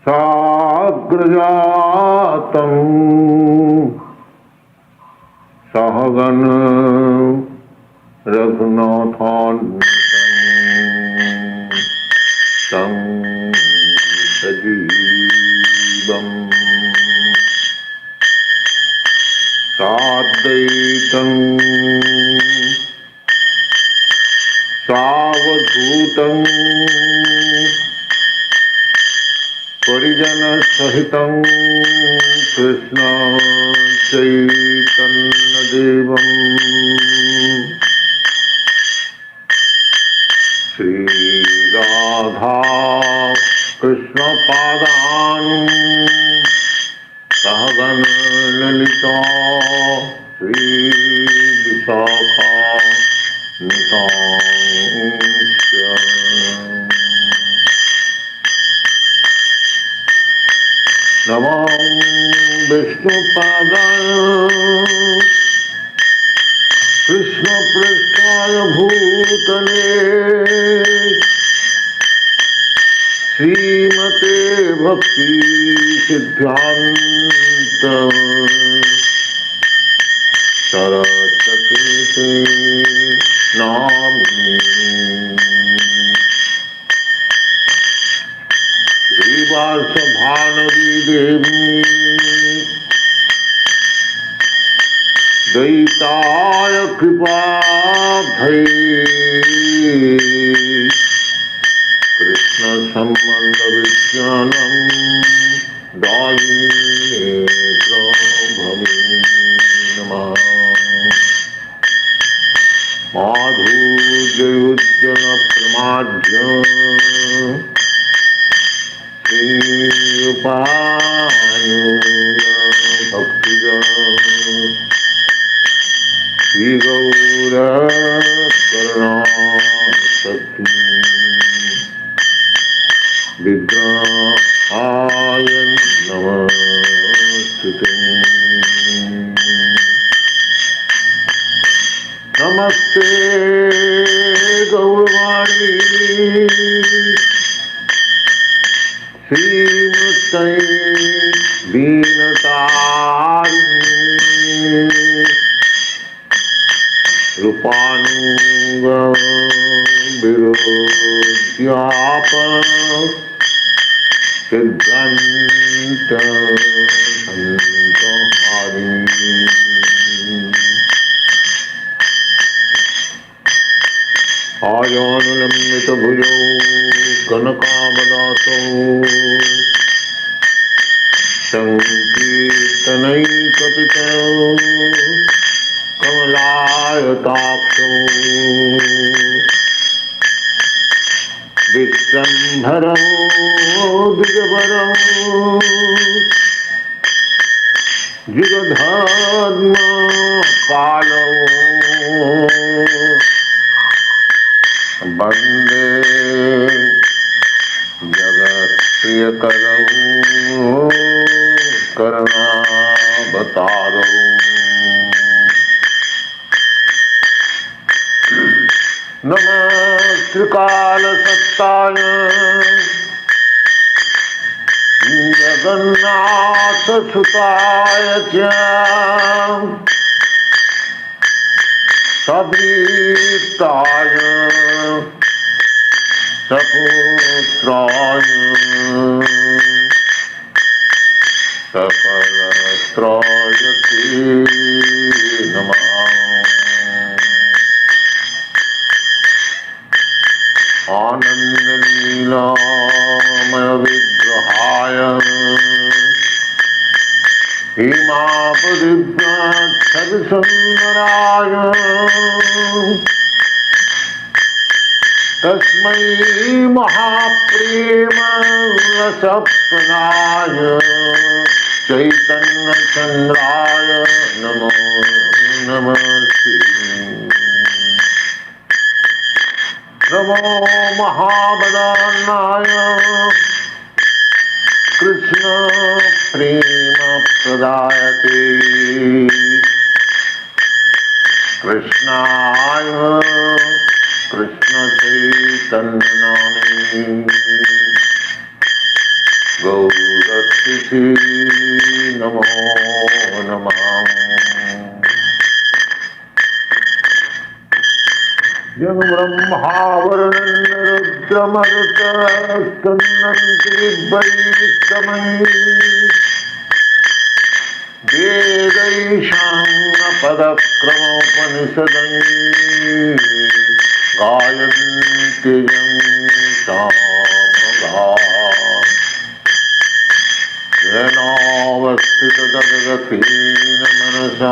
साग्रजातं सहगण रघुनाथान्वितं तं सजीवं साद्वैतं सावधूतं परिजनसहितं कृष्ण चैतन्यदेवं श्रीराधा कृष्णपादान् सहगण ललिता श्रीविशाखान्वितांश्च नमो विष्णुपादाय कृष्णपृष्ठाय भूतले श्रीमते भक्ति सिद्धान्त सरस्वती नामिने। श्रीवासभानवी देवी दैताय कृपाब्धये कृष्ण सम्बन्धविज्ञानं दायि नेत्रभवे नमः माधुर्योज्जलप्रमाढ्य श्रीरूपानुगभक्तिज श्रीगौरकरुणासक्ति विग्रहाय नमस्ते नमस्ते गौरवाणी श्रीमूर्तये दीनतारिणी रूपानुग विरोध्याप सिद्धान्त संतहारिणी आजानुलम्बित भुजौ कनकावदातौ संकीर्तनैकपितौ कमलायताक्षौ विश्वम्भरौ द्विजवरौ जुगधर्म कालौ वन्दे जगत्प्रियकरौ करुणावतारौ नमः श्रीकालसत्ताय जगन्नाथसुताय च सभीष्टाय सपुत्राय सकलत्राय ते नमः आनन्दलीलामय विग्रहाय हेमापदिव्याच्छविसुन्दराय तस्मै महाप्रेम रसप्रदाय चैतन्यचन्द्राय नमो नमस्ते नमो महावदान्नाय कृष्ण प्रेम प्रदायते कृष्णाय कृष्ण चैतन्य नामे गौरतिथि नमो नमः जग ब्रह्मा वरुणेन्द्र रुद्रमरुतस्तन्नन्ति वैष्णवैः वेदैशाङ्गपदक्रमोपनिषदैः गायन्ति यं सामगा येनावस्थितजगदखिलेन मनसा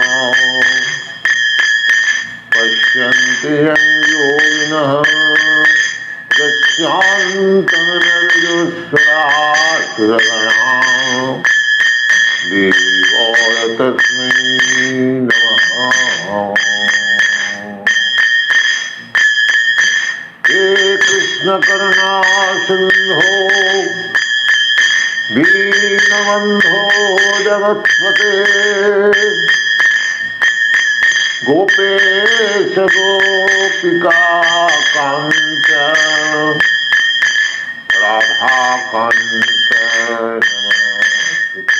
पश्यन्ति यं योगिनः गच्छान्तनरजुस्सुरासुरगणा देवाय तस्मै नमः हे कृष्ण करुणा सिन्धो दीनबन्धो जगत्पते गोपेश गोपिका कांत राधा कांत नमस्ते।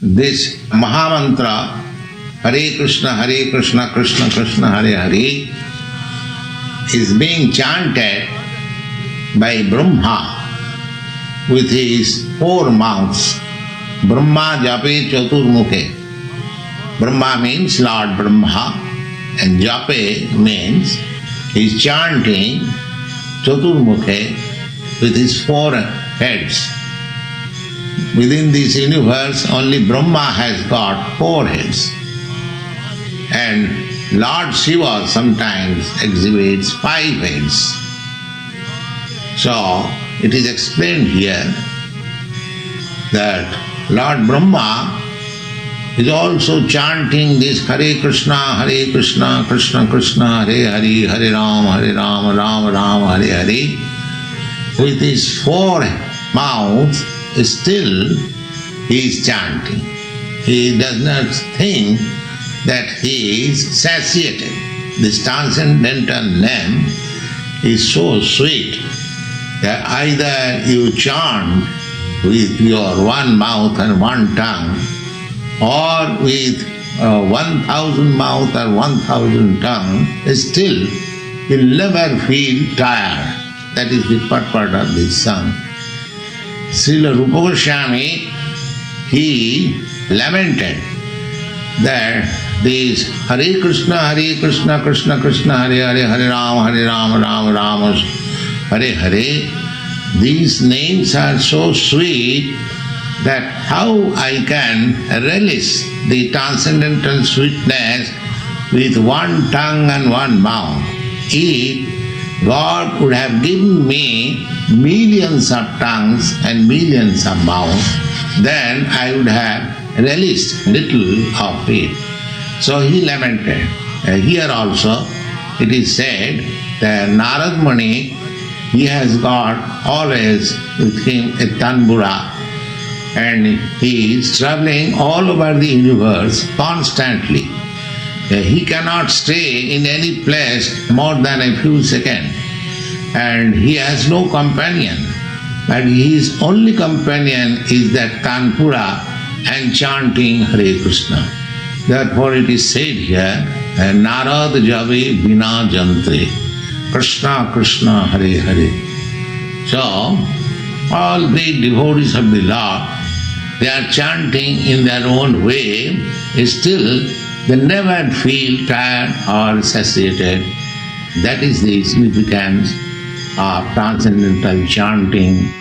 This Mahamantra, Hare Krishna, Krishna Krishna, Hare Hare, is being chanted by Brahma with his 4 mouths. Brahma Jape Chaturmukhe. Brahma means Lord Brahma, and Jape means he is chanting Chaturmukhe with his 4 heads. Within this universe, only Brahma has got 4 heads. And Lord Shiva sometimes exhibits 5 heads. So, it is explained here that Lord Brahma is also chanting this Hare Krishna, Krishna Krishna, Hare Hare, Hare Ram, Ram Ram, Hare Hare. With his 4 mouths, still he is chanting. He does not think that he is satiated. This transcendental name is so sweet that either you chant with your 1 mouth and 1 tongue, or with 1,000 mouth or 1,000 tongue, still you'll never feel tired. That is the purport of this song. Srila Rupa Goswami, he lamented that these Hare Krishna, Krishna Krishna, Hare Hare, Hare Ram, Ram Ram, Hare Hare, these names are so sweet that how I can relish the transcendental sweetness with 1 tongue and 1 mouth. If God would have given me millions of tongues and millions of mouths, then I would have relished little of it. So he lamented. Here also it is said that Narad Muni, he has got always with him a tanbura, and he is traveling all over the universe constantly. He cannot stay in any place more than a few seconds, and he has no companion. But his only companion is that tanpura and chanting Hare Krishna. Therefore it is said here, Narad Jave Bina Jantre, Krishna Krishna Hare Hare. So, all great devotees of the Lord, they are chanting in their own way, still they never feel tired or satiated. That is the significance of transcendental chanting.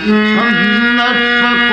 Sannatva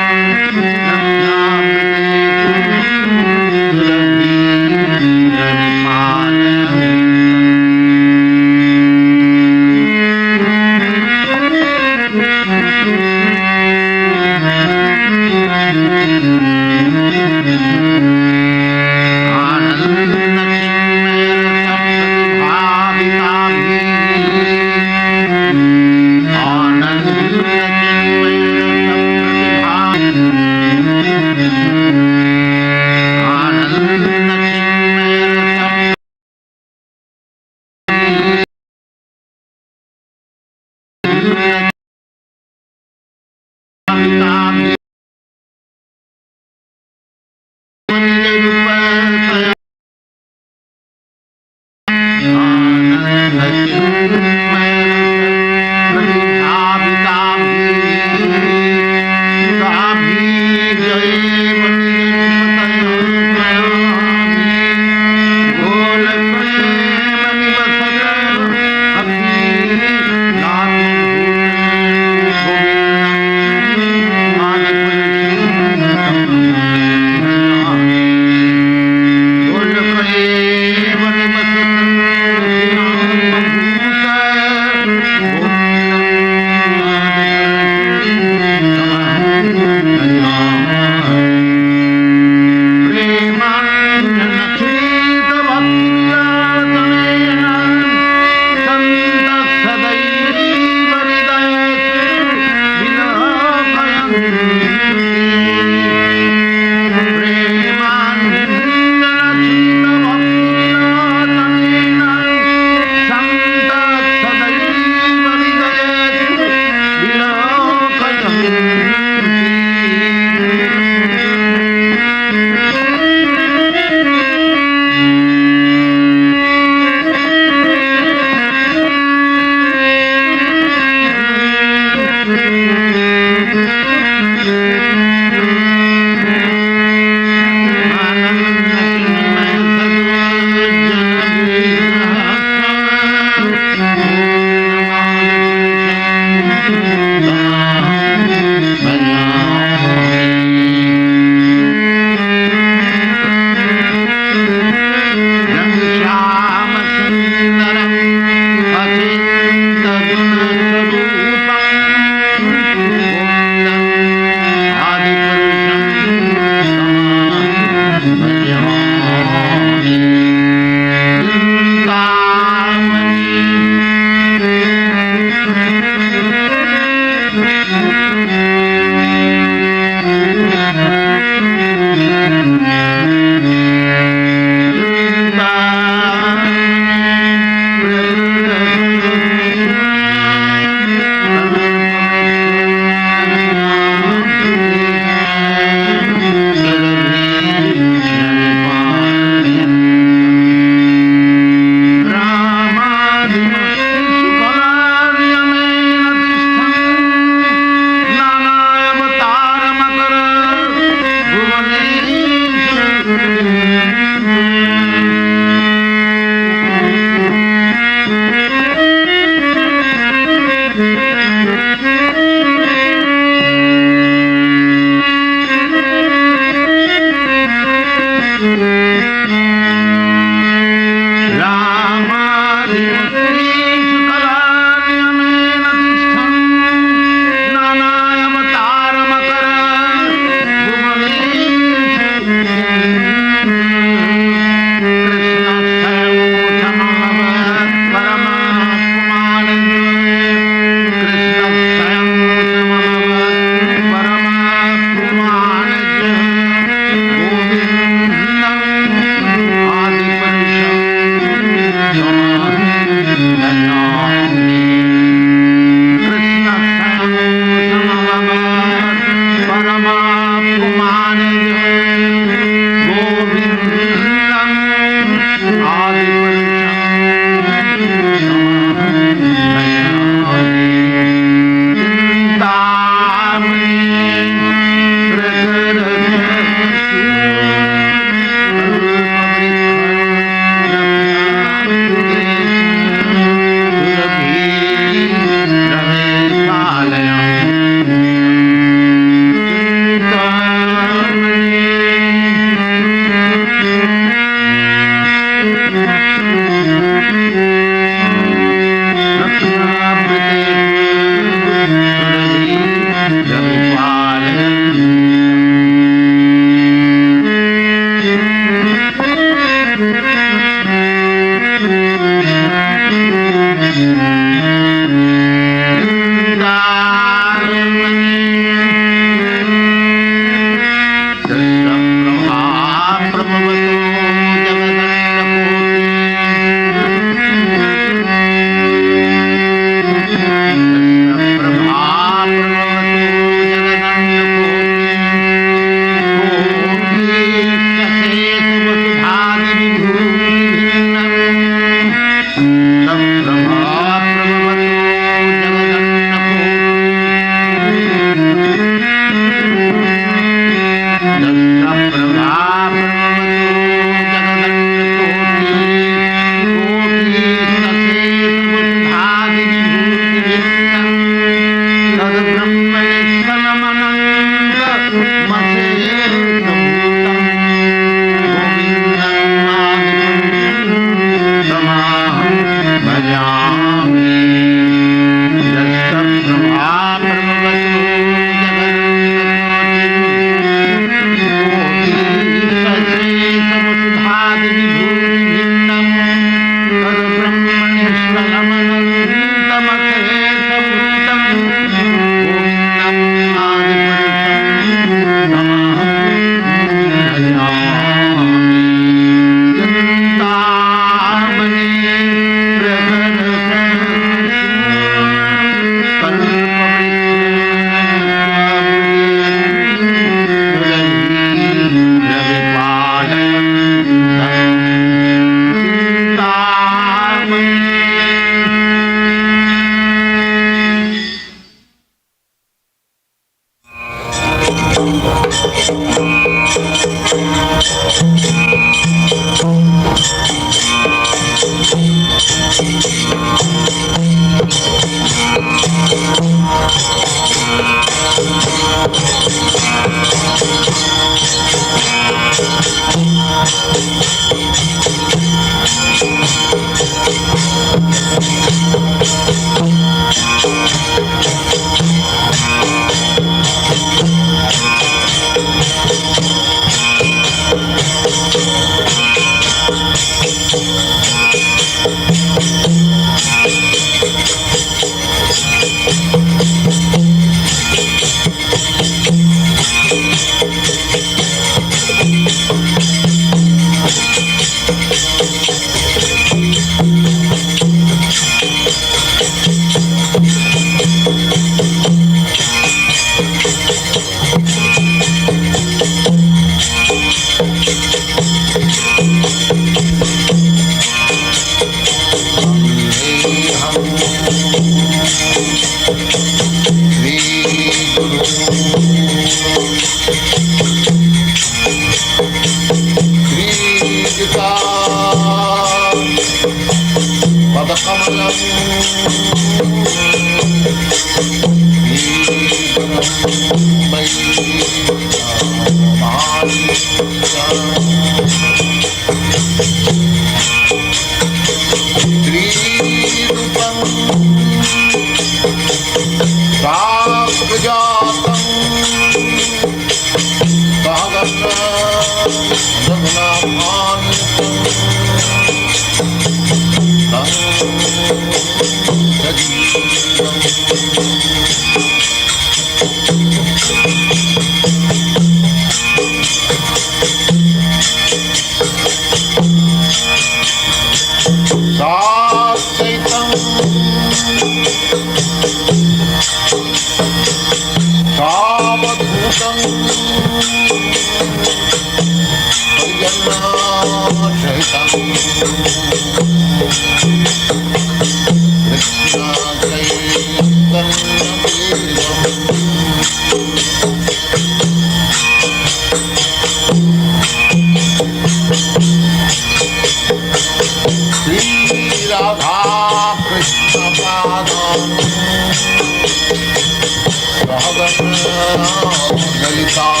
Lalitaa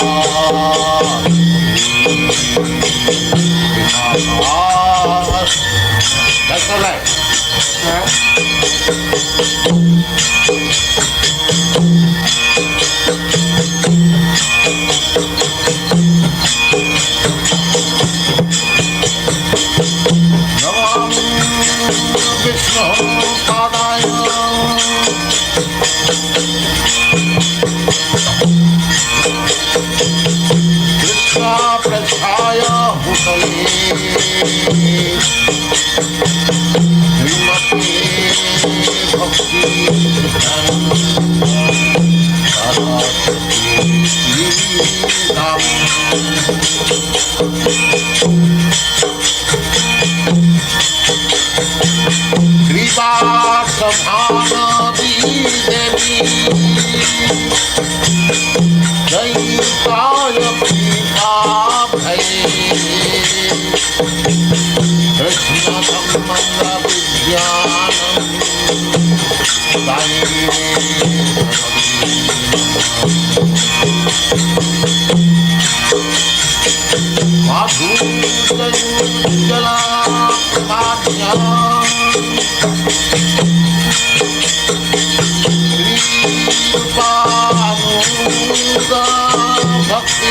That's the light. Namam Vishnu Padaya Krishna Prachaya Bhutale Srimati Bhakti Kripa Devi Jaitaya Pita Bhai Krishna Sambandha Vidyanam Madhurayujjala Madhya Kripanuga Bhakti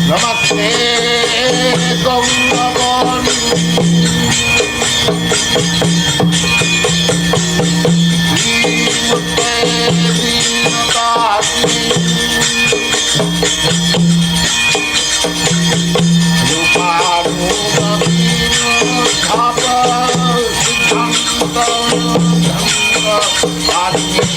Namaste Gaurabani Srimate Dinatati Rupanuga Vinodhapa Siddhanta Dhamma Padmi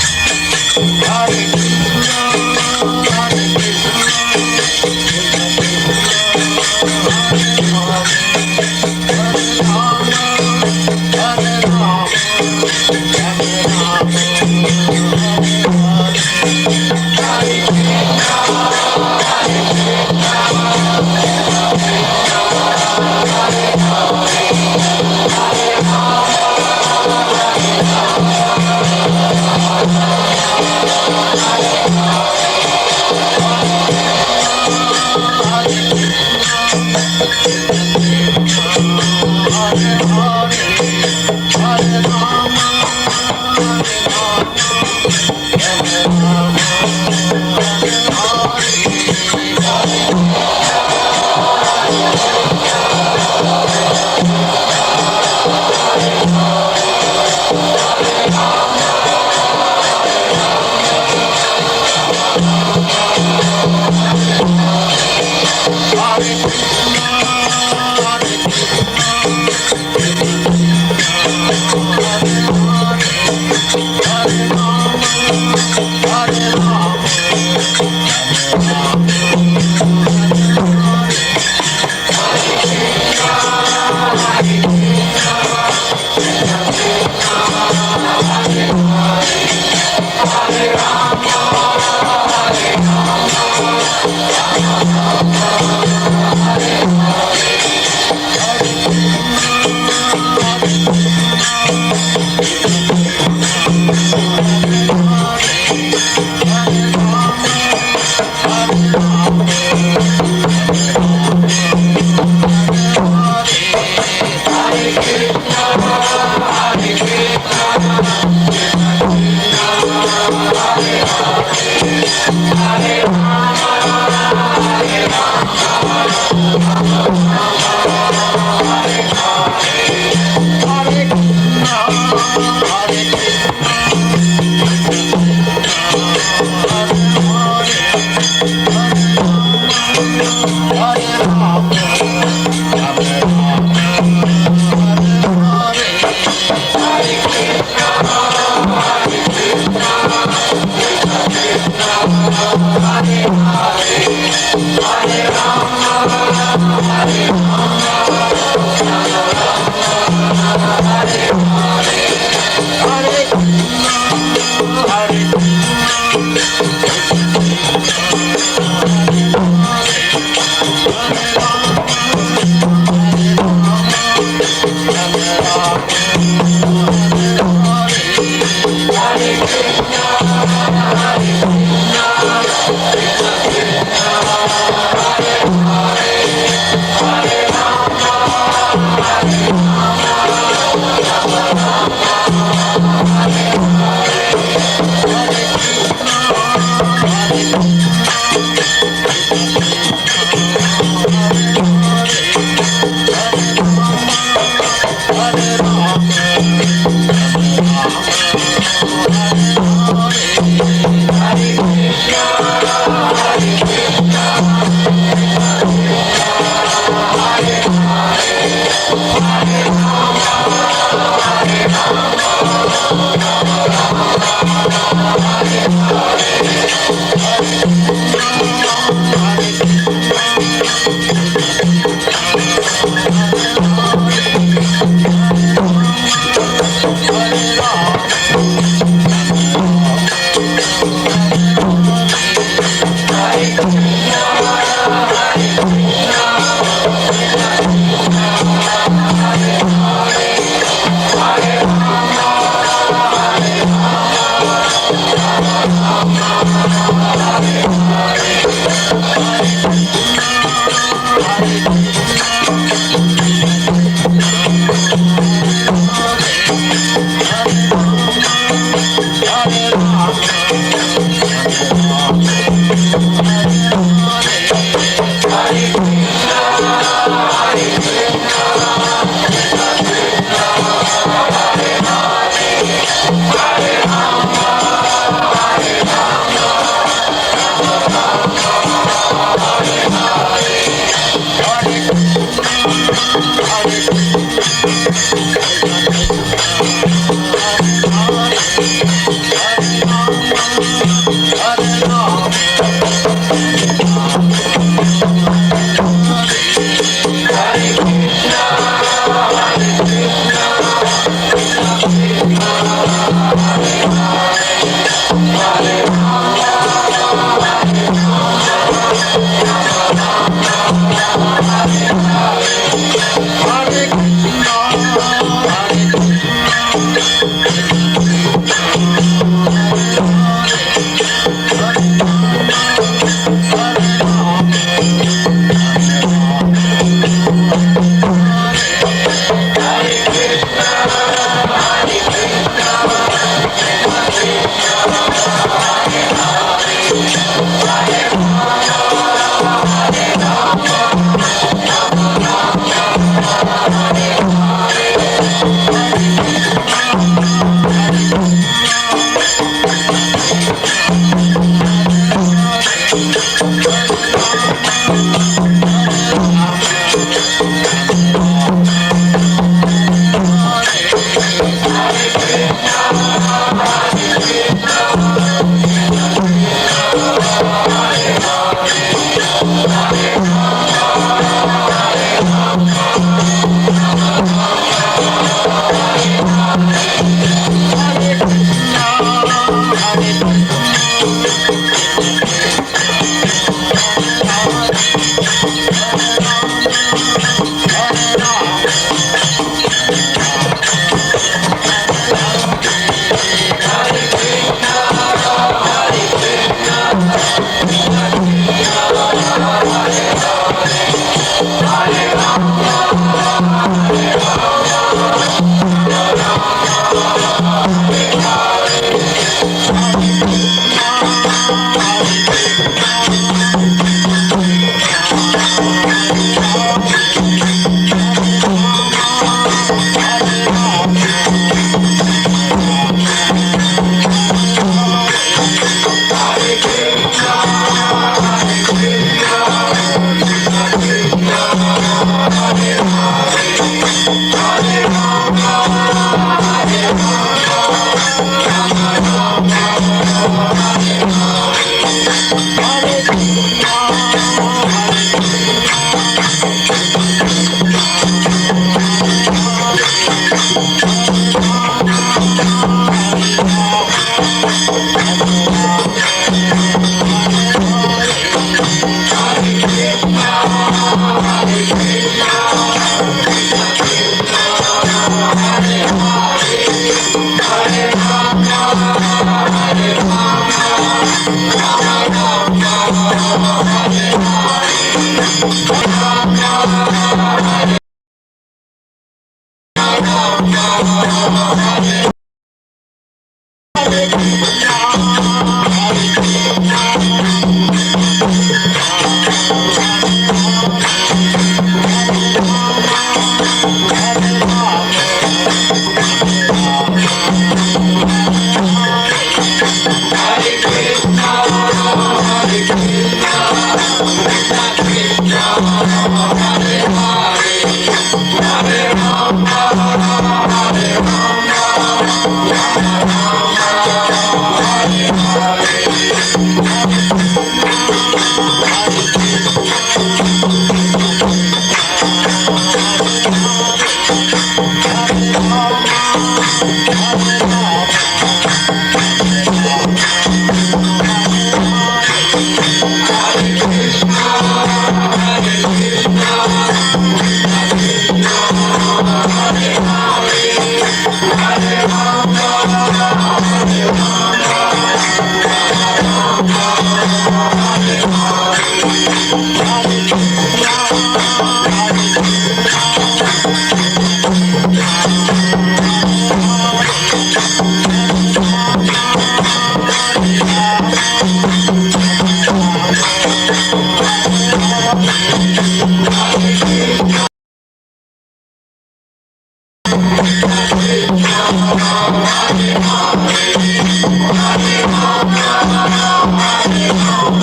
Hare Krishna, Hare Krishna, Hare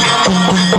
Hare